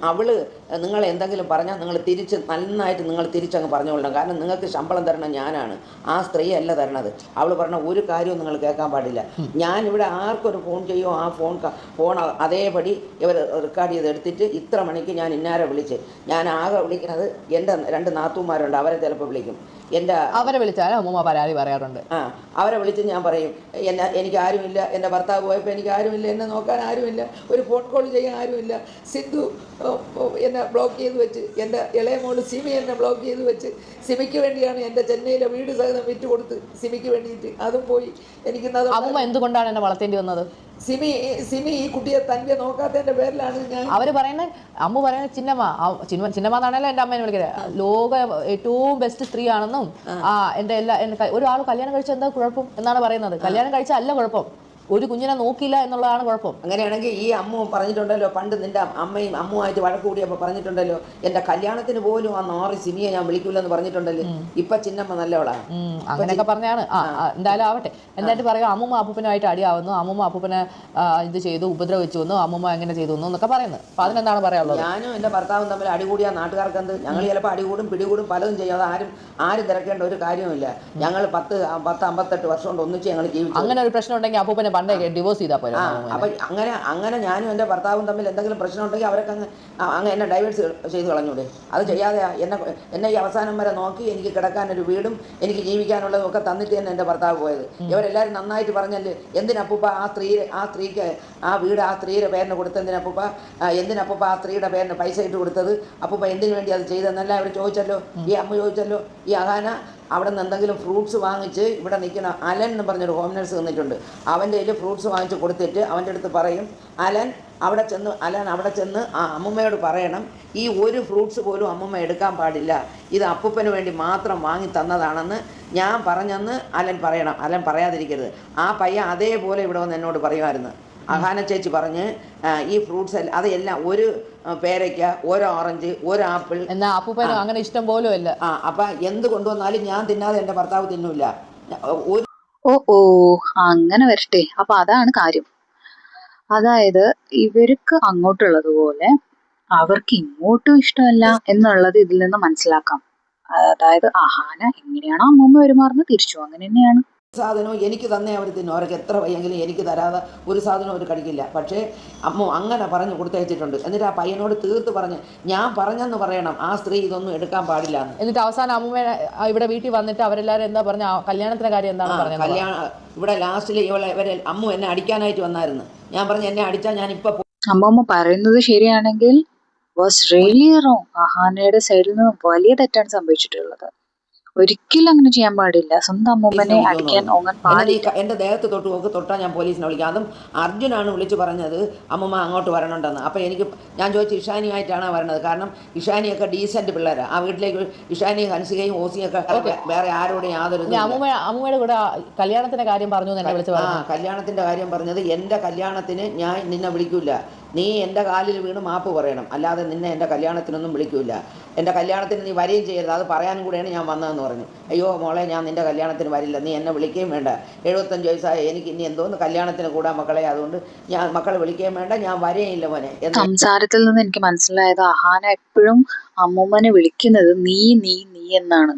അവള് നിങ്ങൾ എന്തെങ്കിലും പറഞ്ഞാൽ നിങ്ങൾ നന്നായിട്ട് നിങ്ങൾ തിരിച്ചങ്ങ് പറഞ്ഞുകൊള്ളണം. കാരണം നിങ്ങൾക്ക് ശമ്പളം തരണം ഞാനാണ്, ആ സ്ത്രീ അല്ല തരണത്. അവൾ പറഞ്ഞ ഒരു കാര്യവും നിങ്ങൾ കേൾക്കാൻ പാടില്ല. ഞാനിവിടെ ആർക്കൊരു ഫോൺ ചെയ്യുമോ ആ ഫോൺ അതേപടി ഇവർ റെക്കോർഡ് ചെയ്ത് എടുത്തിട്ട് ഇത്ര മണിക്ക് ഞാൻ ഇന്നാരെ വിളിച്ച്, ഞാൻ ആകെ വിളിക്കുന്നത് എൻ്റെ 2 നാത്തൂന്മാരുണ്ട്, അവരെ ചിലപ്പോൾ വിളിക്കും. അവരെ വിളിച്ചാലും അമ്മൂമ്മ പരാതി പറയാറുണ്ട്. അവരെ വിളിച്ച് ഞാൻ പറയും, എനിക്ക് ആരുമില്ല, എൻ്റെ ഭർത്താവ് പോയപ്പോൾ എനിക്ക് ആരുമില്ല, എന്നെ നോക്കാൻ ആരുമില്ല, ഒരു ഫോൺ കോൾ ചെയ്യാൻ ആരുമില്ല. സിന്ധു എന്നെ ബ്ലോക്ക് ചെയ്ത് വെച്ച്, എൻ്റെ ഇളയ മോള് സിമി എന്നെ ബ്ലോക്ക് ചെയ്ത് വെച്ച്, സിമിക്ക് വേണ്ടിയാണ് എൻ്റെ ചെന്നൈയിലെ വീട് സഹിതം വിറ്റ് കൊടുത്ത് സിമിക്ക് വേണ്ടിയിട്ട്, അതും പോയി. എനിക്ക് അമ്മൂമ്മ എന്തുകൊണ്ടാണ് എന്നെ വളർത്തേണ്ടി വന്നത്? സിമി ഈ കുട്ടിയെ തന്നെ നോക്കാത്തതിൻ്റെ പേരിലാണ് ഞാൻ. അവർ പറയുന്നത്, അമ്മ പറയുന്നത് ചിന്നമ്മ എന്നാണല്ലോ എൻ്റെ അമ്മേനെ വിളിക്കുന്നത്. ലോക ഏറ്റവും ബെസ്റ്റ് സ്ത്രീ ആണെന്നും എൻ്റെ ഒരാൾ കല്യാണം കഴിച്ചാൽ എന്താ കുഴപ്പം എന്നാണ് പറയുന്നത്. കല്യാണം കഴിച്ചാൽ അല്ല കുഴപ്പം, ഒരു കുഞ്ഞിനെ നോക്കിയില്ല എന്നുള്ളതാണ് കുഴപ്പം. അങ്ങനെയാണെങ്കിൽ ഈ അമ്മ പറഞ്ഞിട്ടുണ്ടല്ലോ, പണ്ട് നിന്റെ അമ്മയും അമ്മുമായിട്ട് വഴക്ക് കൂടിയപ്പോൾ പറഞ്ഞിട്ടുണ്ടല്ലോ, എൻ്റെ കല്യാണത്തിന് പോലും ആ 4 സിമിയെ ഞാൻ വിളിക്കൂലെന്ന് പറഞ്ഞിട്ടുണ്ടല്ലോ. ഇപ്പൊ ചിന്നമ്മ നല്ലവളാ. അങ്ങനെയൊക്കെ പറഞ്ഞാണ്. എന്തായാലും ആവട്ടെ. എന്നിട്ട് പറയുക അമ്മൂമ്മ അപ്പൂപ്പനായിട്ട് അടിയാവുന്നു, അമ്മൂമ്മ അപ്പൂപ്പനെ ഇത് ചെയ്തു, ഉപദ്രവിച്ചു വന്നു, അമ്മൂമ്മ എങ്ങനെ ചെയ്തു എന്നൊക്കെ പറയുന്നത്. അപ്പൊ അതിനെന്താണ് പറയാനുള്ളത്? ഞാനും എൻ്റെ ഭർത്താവും തമ്മിൽ അടികൂടിയ നാട്ടുകാർക്ക് എന്ത്? ഞങ്ങൾ ചിലപ്പോൾ അടികൂടും പിടികൂടും പലതും ചെയ്യും. അത് ആരും തിരക്കേണ്ട ഒരു കാര്യവുമില്ല. ഞങ്ങൾ 10-58 വർഷം കൊണ്ട് ഒന്നിച്ച് ഞങ്ങൾ ജീവിച്ചു. അങ്ങനെ ഒരു പ്രശ്നം ഉണ്ടെങ്കിൽ അപ്പൂപ്പനെ പണ്ടേ ഡിവോഴ്സ് ചെയ്താൽ പോലെ. അപ്പം അങ്ങനെ ഞാനും എൻ്റെ ഭർത്താവും തമ്മിൽ എന്തെങ്കിലും പ്രശ്നം ഉണ്ടെങ്കിൽ അവരൊക്കെ അങ്ങ് എന്നെ ഡൈവേഴ്സ് ചെയ്ത് കളഞ്ഞൂടെ? അത് ചെയ്യാതെ എന്നെ ഈ അവസാനം വരെ നോക്കി എനിക്ക് കിടക്കാനൊരു വീടും എനിക്ക് ജീവിക്കാനുള്ളതും ഒക്കെ തന്നിട്ട് തന്നെ എൻ്റെ ഭർത്താവ് പോയത്. ഇവരെല്ലാവരും നന്നായിട്ട് പറഞ്ഞല്ലേ, എന്തിനപ്പൂപ്പ ആ സ്ത്രീക്ക് ആ വീട് ആ സ്ത്രീയുടെ പേരിന് കൊടുത്തെന്തിനപ്പൂപ്പ, എന്തിനപ്പൂപ്പ ആ സ്ത്രീയുടെ പേരിന് പൈസ ഇട്ട് കൊടുത്തത്, അപ്പൂപ്പ എന്തിനു വേണ്ടി അത് ചെയ്തെന്നല്ല അവർ ചോദിച്ചല്ലോ. ഈ അമ്മ ചോദിച്ചല്ലോ. ഈ അഹാന അവിടെ നിന്ന് എന്തെങ്കിലും ഫ്രൂട്ട്സ് വാങ്ങിച്ച് ഇവിടെ നിൽക്കുന്ന അലൻ എന്ന് പറഞ്ഞൊരു ഹോം നഴ്സ് നിന്നിട്ടുണ്ട്. അവൻ്റെ കയ്യിൽ ഫ്രൂട്ട്സ് വാങ്ങിച്ച് കൊടുത്തിട്ട് അവൻ്റെ അടുത്ത് പറയും, അലൻ അവിടെ ചെന്ന് ആ അമ്മുമ്മയോട് പറയണം, ഈ ഒരു ഫ്രൂട്ട്സ് പോലും അമ്മുമ്മ എടുക്കാൻ പാടില്ല, ഇത് അപ്പൂപ്പന് വേണ്ടി മാത്രം വാങ്ങി തന്നതാണെന്ന് ഞാൻ പറഞ്ഞെന്ന് അലൻ പറയണം. അലൻ പറയാതിരിക്കരുത്. ആ പയ്യൻ അതേപോലെ ഇവിടെ വന്ന് എന്നോട് പറയുമായിരുന്നു. അഹാന ചേച്ചി പറഞ്ഞ് ഈ ഫ്രൂട്ട്സ് എല്ലാം അതെല്ലാം ഒരു പേരയ്ക്ക, ഒരു ഓറഞ്ച്, ഒരു ആപ്പിൾ. എന്നാ അപ്പൂപ്പനും അങ്ങനെ ഇഷ്ടം പോലും അല്ല. അപ്പം എന്ത് കൊണ്ടുവന്നാലും ഞാൻ തിന്നാതെ എൻ്റെ ഭർത്താവ് തിന്നൂല. ഒരു ഓ ഓ അങ്ങനെ വരട്ടെ. അപ്പൊ അതാണ് കാര്യം. അതായത് ഇവർക്ക് അങ്ങോട്ടുള്ളതുപോലെ അവർക്ക് ഇങ്ങോട്ടും ഇഷ്ടമല്ല എന്നുള്ളത് ഇതിൽ നിന്ന് മനസ്സിലാക്കാം. അതായത് അഹാന എങ്ങനെയാണോ അമ്മൂമ്മ പെരുമാറുന്നത് തിരിച്ചു അങ്ങനെ തന്നെയാണ്. സാധനവും എനിക്ക് തന്നെ അവർ തിന്നും. അവർക്ക് എത്ര വയ്യെങ്കിലും എനിക്ക് തരാതെ ഒരു സാധനവും അവർ കഴിക്കില്ല. പക്ഷേ അമ്മ അങ്ങനെ പറഞ്ഞു കൊടുത്തയച്ചിട്ടുണ്ട്. എന്നിട്ട് ആ പയ്യനോട് തീർത്ത് പറഞ്ഞ് ഞാൻ പറഞ്ഞെന്ന് പറയണം, ആ സ്ത്രീ ഇതൊന്നും എടുക്കാൻ പാടില്ല എന്ന്. എന്നിട്ട് അവസാനം അമ്മൂമ്മ ഇവിടെ വീട്ടിൽ വന്നിട്ട് അവരെല്ലാരും എന്താ പറഞ്ഞ കല്യാണത്തിന്റെ കാര്യം എന്താണ് പറഞ്ഞത്? കല്യാണം ഇവിടെ ലാസ്റ്റിൽ ഇവരെ അമ്മു എന്നെ അടിക്കാനായിട്ട് വന്നായിരുന്നു. ഞാൻ പറഞ്ഞു എന്നെ അടിച്ചാൽ ഞാൻ ഇപ്പൊ അമ്മൂമ്മ പറയുന്നത് ശരിയാണെങ്കിൽ വാസ് റിയലി റോങ്. അഹാനയുടെ സൈഡിൽ നിന്ന് വലിയ തെറ്റാണ് സംഭവിച്ചിട്ടുള്ളത്. ഒരിക്കലും അങ്ങനെ ചെയ്യാൻ പാടില്ല. സ്വന്തം അമ്മൂമ്മനെ അടിക്കാൻ ഓങ്ങാൻ പാടില്ല. എൻ്റെ ദേഹത്ത് തൊട്ടാൽ ഞാൻ പോലീസിനെ വിളിക്കാം. അതും അർജുനാണ് വിളിച്ച് പറഞ്ഞത് അമ്മൂമ്മ അങ്ങോട്ട് വരണുണ്ടെന്ന്. അപ്പോൾ ഞാൻ ചോദിച്ചു ഇഷാനിയായിട്ടാണ് വരണത്. കാരണം ഇഷാനിയൊക്കെ ഡീസൻറ്റ് പിള്ളേരാണ്. ആ വീട്ടിലേക്ക് ഇഷാനിയും ഹൻസികയും ഓസിയൊക്കെ വേറെ ആരോടും യാതൊരു അമ്മൂമ്മയുടെ കൂടെ കല്യാണത്തിന്റെ കാര്യം പറഞ്ഞു എന്നെ വിളിച്ച് പറഞ്ഞു. കല്യാണത്തിൻ്റെ കാര്യം പറഞ്ഞത് എൻ്റെ കല്യാണത്തിന് ഞാൻ നിന്നെ വിളിക്കൂല, നീ എൻ്റെ കാലിൽ വീണ് മാപ്പ് പറയണം, അല്ലാതെ നിന്നെ എൻ്റെ കല്യാണത്തിനൊന്നും വിളിക്കൂല. എൻ്റെ കല്യാണത്തിന് നീ വരികയും ചെയ്യരുത്, അത് പറയാനും കൂടെയാണ് ഞാൻ വന്നതെന്ന് പറഞ്ഞു. അയ്യോ മോളെ ഞാൻ നിൻ്റെ കല്യാണത്തിന് വരില്ല, നീ എന്നെ വിളിക്കുകയും വേണ്ട, 75 വയസ്സായ എനിക്ക് ഇനി എന്തോന്ന് കല്യാണത്തിന് കൂടാൻ മക്കളെ, അതുകൊണ്ട് ഞാൻ മക്കളെ വിളിക്കുകയും വേണ്ട, ഞാൻ വരികയില്ല മോനെ. സംസാരത്തിൽ നിന്ന് എനിക്ക് മനസ്സിലായത് അഹാന എപ്പോഴും അമ്മൂമ്മനെ വിളിക്കുന്നത് നീ നീ നീ എന്നാണ്.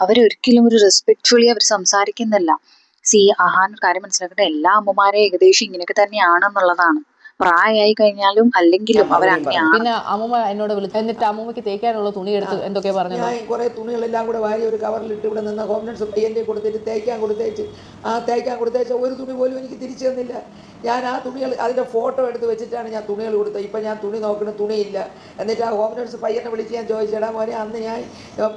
അവരൊരിക്കലും ഒരു റെസ്പെക്ട്ഫുള്ളി അവർ സംസാരിക്കുന്നില്ല. അഹാന കാര്യം മനസ്സിലാക്കട്ടെ, എല്ലാ അമ്മമാരെയും ഏകദേശം ഇങ്ങനെയൊക്കെ തന്നെയാണെന്നുള്ളതാണ്. പ്രായമായി കഴിഞ്ഞാലും അല്ലെങ്കിലും അവർ അങ്ങനെയാണ്. പിന്നെ അമ്മൂമ്മ എന്നോട് വിളിച്ചു. എന്നിട്ട് അമ്മൂമ്മക്ക് തേക്കാനുള്ള തുണി എടുത്ത് എന്തൊക്കെയാ പറഞ്ഞു. ഞാൻ കുറേ തുണികളെല്ലാം കൂടെ വാരി ഒരു കവറിലിട്ട് ഇവിടെ നിന്ന് ഹോം നഴ്സ് പയ്യൻ്റെ കൊടുത്തിട്ട് തേക്കാൻ കൊടുത്തേച്ച് ഒരു തുണി പോലും എനിക്ക് തിരിച്ചു തന്നില്ല. ഞാൻ ആ തുണികൾ അതിൻ്റെ ഫോട്ടോ എടുത്ത് വെച്ചിട്ടാണ് ഞാൻ തുണികൾ കൊടുത്തത്. ഇപ്പം ഞാൻ തുണി നോക്കണ തുണിയില്ല. എന്നിട്ട് ആ ഹോം നഴ്സ് പയ്യനെ വിളിച്ച് ഞാൻ ചോദിച്ചേടാ മോനെ, അന്ന് ഞാൻ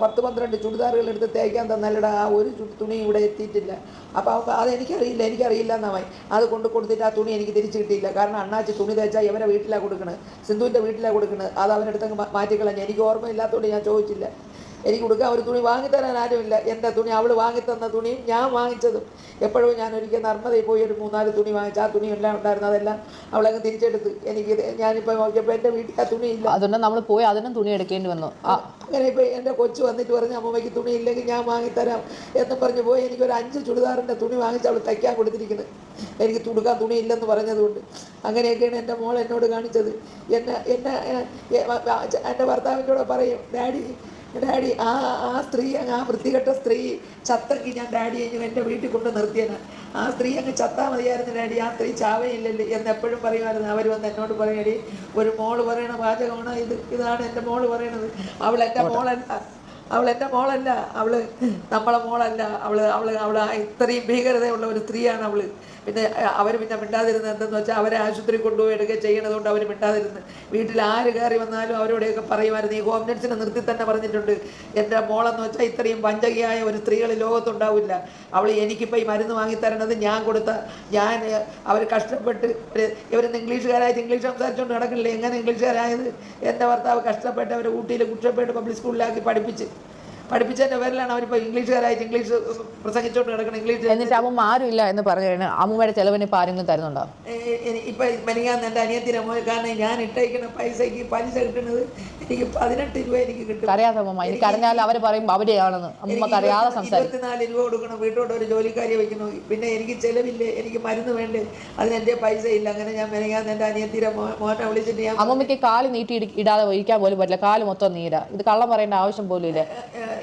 10-12 ചുരിദാറുകൾ എടുത്ത് തേക്കാൻ തന്നല്ലടാ, ആ ഒരു തുണി ഇവിടെ എത്തിയിട്ടില്ല. അപ്പോൾ എനിക്കറിയില്ല എന്നായി. അത് കൊടുത്തിട്ട് ആ തുണി എനിക്ക് തിരിച്ചു കിട്ടിയില്ല. കാരണം അണ്ണാച്ചി തുണി തേച്ചാൽ ഇവരെ വീട്ടിലാണ് കൊടുക്കണത്, സിന്ധുവിൻ്റെ വീട്ടിലാണ് കൊടുക്കുന്നത്. അത് അവനെടുത്തങ്ങ് മാറ്റിക്കളഞ്ഞ്. എനിക്ക് ഓർമ്മയില്ലാത്തതുകൊണ്ട് ഞാൻ ചോദിച്ചില്ല. എനിക്ക് കൊടുക്കാൻ ഒരു തുണി വാങ്ങിത്തരാൻ ആരുമില്ല. എൻ്റെ തുണി അവൾ വാങ്ങിത്തന്ന തുണിയും ഞാൻ വാങ്ങിച്ചതും. എപ്പോഴും ഞാൻ ഒരിക്കൽ നർമ്മദയിൽ പോയി ഒരു 3-4 തുണി വാങ്ങിച്ചു. ആ തുണി എല്ലാം ഉണ്ടായിരുന്നു, അതെല്ലാം അവളങ്ങ് തിരിച്ചെടുത്ത്. ഞാനിപ്പോൾ നോക്കിയപ്പോൾ എൻ്റെ വീട്ടിൽ ആ തുണിയില്ല. അതുകൊണ്ട് നമ്മൾ പോയി അതിനും തുണി എടുക്കേണ്ടി വന്നു. അങ്ങനെ ഇപ്പോൾ എൻ്റെ കൊച്ചു വന്നിട്ട് പറഞ്ഞ് അമ്മമ്മയ്ക്ക് തുണി ഇല്ലെങ്കിൽ ഞാൻ വാങ്ങിത്തരാം എന്നും പറഞ്ഞ് പോയി. എനിക്കൊരു 5 ചുരിദാറിൻ്റെ തുണി വാങ്ങിച്ച് അവൾ തയ്ക്കാൻ കൊടുത്തിരിക്കുന്നത്. എനിക്ക് തുടുക്കാൻ തുണി ഇല്ലെന്ന് പറഞ്ഞതുകൊണ്ട്. അങ്ങനെയൊക്കെയാണ് എൻ്റെ മോൾ എന്നോട് കാണിച്ചത്. എൻ്റെ ഭർത്താവിൻ്റെ കൂടെ പറയും, ഡാഡി ആ സ്ത്രീ ആ വൃത്തികെട്ട സ്ത്രീ ചത്തെങ്കിൽ ഞാൻ ഡാഡി എൻ്റെ വീട്ടിൽ കൊണ്ട് നിർത്തിയാണ്. ആ സ്ത്രീ അങ്ങ് ചത്താൽ മതിയായിരുന്നു ഡാഡി, ആ സ്ത്രീ ചാവയില്ലല്ലേ എന്നെപ്പോഴും പറയുമായിരുന്നു. അവർ വന്ന് എന്നോട് പറയടി, ഒരു മോള് പറയണ വാചകമാണ് ഇതാണ് എൻ്റെ മോള് പറയണത്. അവൾ എൻ്റെ മോളല്ല, അവള് നമ്മളെ മോളല്ല. അവള് ഇത്രയും ഭീകരതയുള്ള ഒരു സ്ത്രീയാണ് അവള്. പിന്നെ അവർ മിണ്ടാതിരുന്നത് എന്തെന്ന് വെച്ചാൽ അവരെ ആശുപത്രി കൊണ്ടുപോയി എടുക്കുക ചെയ്യണതുകൊണ്ട് അവർ മിണ്ടാതിരുന്ന്. വീട്ടിൽ ആര് കയറി വന്നാലും അവരോടെയൊക്കെ പറയുമായിരുന്നു. ഈ ഹോം നഴ്സിനെ നിർത്തി തന്നെ പറഞ്ഞിട്ടുണ്ട്, എൻ്റെ മോളെന്ന് വെച്ചാൽ ഇത്രയും പഞ്ചകിയായ ഒരു സ്ത്രീകൾ ലോകത്തുണ്ടാവില്ല. അവൾ എനിക്കിപ്പോൾ ഈ മരുന്ന് വാങ്ങിത്തരണത് അവർ കഷ്ടപ്പെട്ട് ഇവരൊന്ന് ഇംഗ്ലീഷുകാരായിട്ട് ഇംഗ്ലീഷ് സംസാരിച്ചുകൊണ്ട് നടക്കില്ലേ. എങ്ങനെ ഇംഗ്ലീഷുകാരായത്? എൻ്റെ ഭർത്താവ് കഷ്ടപ്പെട്ട് അവർ ഊട്ടിയിൽ കുറ്റപ്പെട്ട് പബ്ലിക് സ്കൂളിലാക്കി പഠിപ്പിച്ചതിൻ്റെ പേരിലാണ് അവരിപ്പോൾ ഇംഗ്ലീഷുകാരായിട്ട് ഇംഗ്ലീഷ് പ്രസംഗിച്ചുകൊണ്ട് കിടക്കണം. ഇംഗ്ലീഷ് എന്നിട്ട് അമ്മ ആരുമില്ല എന്ന് പറഞ്ഞു കഴിഞ്ഞാൽ അമ്മൂമ്മയുടെ ചെലവിന് ഇപ്പോൾ ആരെങ്കിലും തരുന്നുണ്ടോ? ഇപ്പം മെനിങ്ങാന്ന് എൻ്റെ അനിയത്തിൻ്റെ മോൻ, കാരണം ഞാൻ ഇട്ടേക്കുന്ന പൈസയ്ക്ക് പലിശ കിട്ടുന്നത് എനിക്ക് 18 രൂപ എനിക്ക് കിട്ടും. അറിയാതെ അമ്മ, എനിക്ക് അറിഞ്ഞാൽ അവർ പറയും അവരെയാണെന്ന്. അമ്മക്ക് അറിയാതെ സംസാരിക്കും. 24 രൂപ കൊടുക്കണം, വീട്ടോട്ട് ഒരു ജോലിക്കാരിയെ വെക്കുന്നു. പിന്നെ എനിക്ക് ചിലവില്ലേ, എനിക്ക് മരുന്ന് വേണ്ടേ, അതിനെൻ്റെ പൈസ ഇല്ല. അങ്ങനെ ഞാൻ മെനിങ്ങാന്ന് എൻ്റെ അനിയത്തിൻ്റെ മോനെ വിളിച്ചിട്ട് ഞാൻ അമ്മമ്മയ്ക്ക് കാല് നീട്ടി ഇടാതെ ഇരിക്കാൻ പോലും പറ്റില്ല, കാല് മൊത്തം നീരാ. ഇത് കള്ളം പറയേണ്ട ആവശ്യം പോലും ഇല്ല.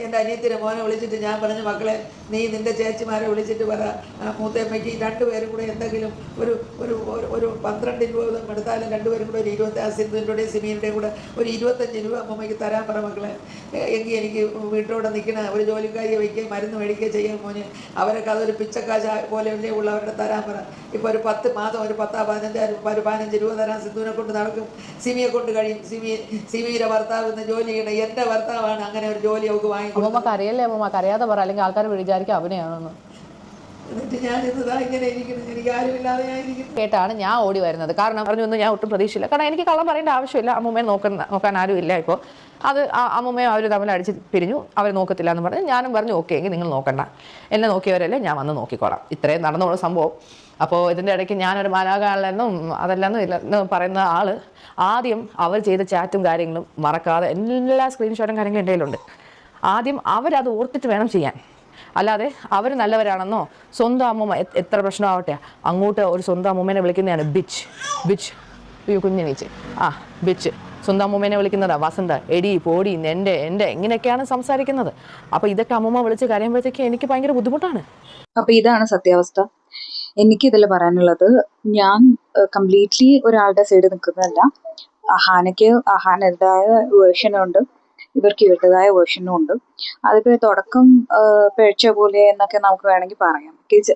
എൻ്റെ അനിയത്തിൻ്റെ മോനെ വിളിച്ചിട്ട് ഞാൻ പറഞ്ഞു, മക്കളെ നീ നിൻ്റെ ചേച്ചിമാരെ വിളിച്ചിട്ട് പറ, മൂത്തമ്മയ്ക്ക് 2 പേരും കൂടെ എന്തെങ്കിലും ഒരു 12 രൂപ എടുത്താലും 2 പേരും കൂടെ ഒരു 20, സിന്ധുവിൻ്റെയും സിമീൻ്റെയും കൂടെ ഒരു 25 രൂപ അമ്മമ്മയ്ക്ക് തരാൻ പറ മക്കളെ. എങ്കിൽ എനിക്ക് വീട്ടോടെ നിൽക്കണ ഒരു ജോലിക്കാരിയെ വയ്ക്കുകയും മരുന്ന് മേടിക്കുകയും ചെയ്യാൻ മോന്. അവരൊക്കെ അതൊരു പിച്ചക്കാശ പോലെയല്ലേ ഉള്ളവരുടെ തരാൻ പറ. ഇപ്പോൾ ഒരു 10 മാസം ഒരു 15 രൂപ തരാൻ സിന്ധുവിനെ കൊണ്ട് നടക്കും, സിമിയെ കൊണ്ട് കഴിയും. സിമിയുടെ ഭർത്താവ് ഇന്ന് ജോലി ചെയ്യണം, എൻ്റെ ഭർത്താവാണ് അങ്ങനെ ഒരു ജോലി അവൾക്ക് വാങ്ങിക്കും. അമ്മമ്മക്ക് അറിയല്ലേ? അമ്മമ്മക്ക് അറിയാതെ പറ, അല്ലെങ്കിൽ ആൾക്കാർ വിചാരിക്കും അവനെയാണെന്ന്. എന്നിട്ട് ഞാനിത് ഇങ്ങനെ ഇരിക്കുന്നു, എനിക്ക് ആരുമില്ലാതെ ഞാൻ ഇരിക്കുന്നു. കേട്ടാണ് ഞാൻ ഓടി വരുന്നത്. കാരണം പറഞ്ഞു ഒന്നും ഞാൻ ഒട്ടും പ്രതീക്ഷയില്ല. കാരണം എനിക്ക് കള്ളം പറയേണ്ട ആവശ്യമില്ല. അമ്മൂമ്മയെ നോക്കാൻ ആരും ഇല്ല. ഇപ്പോൾ അത് അമ്മൂമ്മയും അവർ തമ്മിൽ അടിച്ച് പിരിഞ്ഞു. അവർ നോക്കത്തില്ല എന്ന് പറഞ്ഞ് ഞാനും പറഞ്ഞു ഓക്കെ എങ്കിൽ നിങ്ങൾ നോക്കണ്ട, എന്നെ നോക്കിയവരല്ലേ, ഞാൻ വന്ന് നോക്കിക്കോളാം. ഇത്രയും നടന്നുള്ള സംഭവം. അപ്പോൾ ഇതിൻ്റെ ഇടയ്ക്ക് ഞാനൊരു മാലാകാളെന്നും അതല്ലെന്നും ഇല്ലെന്ന് പറയുന്ന ആള് ആദ്യം അവർ ചെയ്ത ചാറ്റും കാര്യങ്ങളും മറക്കാതെ എല്ലാ സ്ക്രീൻഷോട്ടും കാര്യങ്ങളും എൻ്റെ കയ്യിലുണ്ട്. ആദ്യം അവരത് ഓർത്തിട്ട് വേണം ചെയ്യാൻ. അല്ലാതെ അവർ നല്ലവരാണെന്നോ സ്വന്തം അമ്മൂമ്മ എത്ര പ്രശ്നമാവട്ടെ അങ്ങോട്ട് ഒരു സ്വന്തം അമ്മൂമ്മേനെ വിളിക്കുന്നതാണ് ബിച്ച് ബിച്ച്. കുഞ്ഞിനീച്ച് ബിച്ച് സ്വന്തം അമ്മൂമ്മേനെ വിളിക്കുന്നതാ വസന്ത, എടി പോടി എൻ്റെ ഇങ്ങനെയൊക്കെയാണ് സംസാരിക്കുന്നത്. അപ്പോൾ ഇതൊക്കെ അമ്മൂമ്മ വിളിച്ച് കരയുമ്പോഴത്തേക്ക് എനിക്ക് ഭയങ്കര ബുദ്ധിമുട്ടാണ്. അപ്പൊ ഇതാണ് സത്യാവസ്ഥ. എനിക്കിതിൽ പറയാനുള്ളത്, ഞാൻ കംപ്ലീറ്റ്ലി ഒരാളുടെ സൈഡ് നിൽക്കുന്നതല്ല. അഹാനേതായ വേർഷനുണ്ട്, ഇവർക്ക് ഇവരുടേതായ വേർഷനും ഉണ്ട്. അതിപ്പോൾ തുടക്കം പിഴച്ച പോലെ എന്നൊക്കെ നമുക്ക് വേണമെങ്കിൽ പറയാം.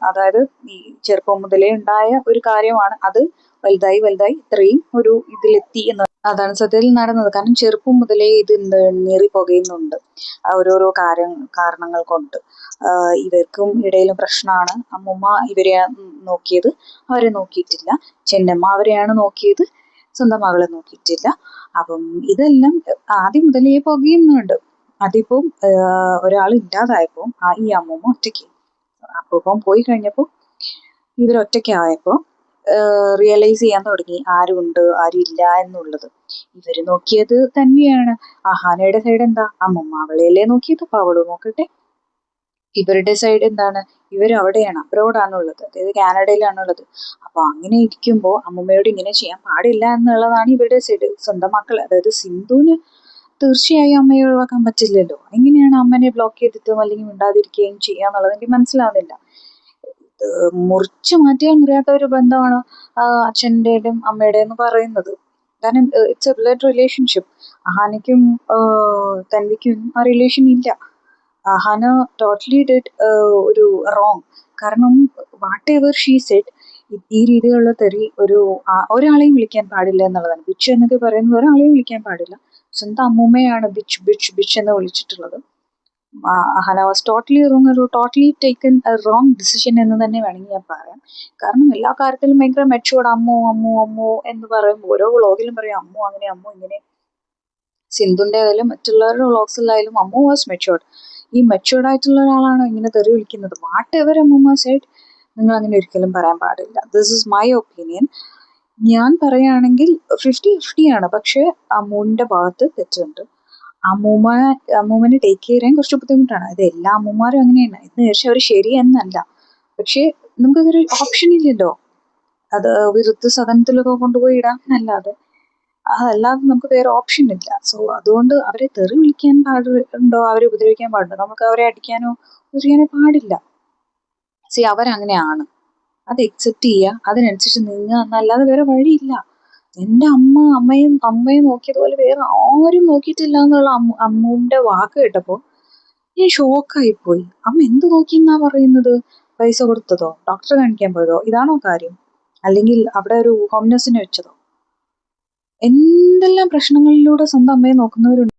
അതായത് ഈ ചെറുപ്പം മുതലേ ഉണ്ടായ ഒരു കാര്യമാണ്, അത് വലുതായി ഇത്രയും ഒരു ഇതിലെത്തി എന്ന്. അതാണ് സത്യത്തിൽ നടന്നത്. കാരണം ചെറുപ്പം മുതലേ ഇത് നീറി പുകയുന്നുണ്ട് ഓരോരോ കാരണങ്ങൾ കൊണ്ട്. ഇവർക്കും ഇടയിലും പ്രശ്നമാണ്. അമ്മുമ്മ ഇവരെ നോക്കിയത്, അവരെ നോക്കിയിട്ടില്ല. ചെന്നമ്മ അവരെയാണ് നോക്കിയത്, സ്വന്തം മകളെ നോക്കിയിട്ടില്ല. അപ്പം ഇതെല്ലാം ആദ്യം മുതലേ പുകയുന്നുണ്ട്. അതിപ്പം ഒരാൾ ഇല്ലാതായപ്പോൾ ഈ അമ്മൂമ്മ ഒറ്റയ്ക്ക്, അപ്പം പോയി കഴിഞ്ഞപ്പോൾ ഇവരൊറ്റയ്ക്കായപ്പോൾ റിയലൈസ് ചെയ്യാൻ തുടങ്ങി ആരുണ്ട് ആരില്ല എന്നുള്ളത്. ഇവര് നോക്കിയത് തന്നെയാണ്. അഹാനയുടെ സൈഡ് എന്താ, അമ്മൂമ്മ അവളെയല്ലേ നോക്കിയത്, അപ്പൊ അവള് നോക്കട്ടെ. ഇവരുടെ സൈഡ് എന്താണ്, ഇവരവിടെയാണ്, അബ്രോഡാണുള്ളത്, അതായത് കാനഡയിലാണുള്ളത്. അപ്പൊ അങ്ങനെ ഇരിക്കുമ്പോൾ അമ്മൂമ്മയോട് ഇങ്ങനെ ചെയ്യാൻ പാടില്ല എന്നുള്ളതാണ് ഇവരുടെ സൈഡ്. സ്വന്തം മക്കൾ, അതായത് സിന്ധുവിന് തീർച്ചയായും അമ്മയെ ഒഴിവാക്കാൻ പറ്റില്ലല്ലോ. എങ്ങനെയാണ് അമ്മനെ ബ്ലോക്ക് ചെയ്തിട്ടും അല്ലെങ്കിൽ മിണ്ടാതിരിക്കുകയും ചെയ്യാന്നുള്ളത് എനിക്ക് മനസ്സിലാവുന്നില്ല. മുറിച്ചു മാറ്റിയാൽ മുറിയാത്ത ഒരു ബന്ധമാണ് അച്ഛൻ്റെയും അമ്മയുടെ എന്ന് പറയുന്നത്. കാരണം ഇറ്റ്സ് എ ബ്ലഡ് റിലേഷൻഷിപ്പ്. അഹാനയ്ക്കും തൻവിക്കും ആ റിലേഷൻ ഇല്ല. അഹാന ടോട്ടലി ഡിഡ് ഒരു റോങ്. കാരണം വാട്ട് എവർ ഷീ സെഡ്, ഈ രീതിയിലുള്ള തെറി ഒരാളെയും വിളിക്കാൻ പാടില്ല എന്നുള്ളതാണ്. ബിച്ച് എന്നൊക്കെ പറയുന്നത് ഒരാളെയും വിളിക്കാൻ പാടില്ല. സ്വന്തം അമ്മൂമ്മയാണ് ബിച്ച് എന്ന് വിളിച്ചിട്ടുള്ളത്. Ahana was totally wrong, totally taken a wrong decision എന്ന് തന്നെ വേണമെങ്കിൽ ഞാൻ പറയാം. കാരണം എല്ലാ കാര്യത്തിലും ഭയങ്കര മെച്ചുവേർഡ്. അമ്മു എന്ന് പറയുമ്പോൾ ഓരോ വ്ളോഗിലും പറയും അമ്മു അങ്ങനെ അമ്മു ഇങ്ങനെ. സിന്ധുന്റെ ആയാലും മറ്റുള്ളവരുടെ വ്ളോഗ്സിലായാലും അമ്മു വാസ് മെച്ചുവേർഡ്. ഈ മെച്ചുവേർഡ് ആയിട്ടുള്ള ഒരാളാണ് ഇങ്ങനെ തെറി വിളിക്കുന്നത്. വാട്ട് എവർ അമ്മൂമ്മ സൈഡ്, നിങ്ങൾ അങ്ങനെ ഒരിക്കലും പറയാൻ പാടില്ല. This is my opinion. ഞാൻ പറയുകയാണെങ്കിൽ 50-50 ആണ്. പക്ഷെ അമ്മുവിന്റെ ഭാഗത്ത് തെറ്റുണ്ട്. അമ്മൂമ്മനെ ടേക്ക് ചെയ്യാൻ കുറച്ച് ബുദ്ധിമുട്ടാണ്. അത് എല്ലാ അമ്മൂമാരും അങ്ങനെയാണ് എന്ന് വെച്ചാൽ അവർ ശരിയെന്നല്ല. പക്ഷെ നമുക്കതൊരു ഓപ്ഷൻ ഇല്ലല്ലോ. അത് വൃദ്ധസദനത്തിലൊക്കെ കൊണ്ടുപോയി ഇടാൻ അല്ലാതെ നമുക്ക് വേറെ ഓപ്ഷൻ ഇല്ല. സോ അതുകൊണ്ട് അവരെ തെറി വിളിക്കാൻ പാടുണ്ടോ, അവരെ ഉപദ്രവിക്കാൻ പാടുണ്ടോ, നമുക്ക് അവരെ അടിക്കാനോ ഉപദ്രവിക്കാനോ പാടില്ല. അവരങ്ങനെയാണ്, അത് അക്സെപ്റ്റ് ചെയ്യുക, അതിനനുസരിച്ച് നീങ്ങുക എന്നല്ലാതെ വേറെ വഴിയില്ല. എൻ്റെ അമ്മയെ നോക്കിയതുപോലെ വേറെ ആരും നോക്കിയിട്ടില്ല എന്നുള്ള അമ്മുവിന്റെ വാക്ക് കേട്ടപ്പോൾ ഞാൻ ഷോക്കായിപ്പോയി. അമ്മ എന്ത് നോക്കിയെന്നാ പറയുന്നത്? പൈസ കൊടുത്തതോ, ഡോക്ടറെ കാണിക്കാൻ പോയതോ, ഇതാണോ കാര്യം? അല്ലെങ്കിൽ അവിടെ ഒരു ഹോം നഴ്സിനെ വെച്ചതോ? എന്തെല്ലാം പ്രശ്നങ്ങളിലൂടെ സ്വന്തം അമ്മയെ നോക്കുന്നവരുണ്ട്.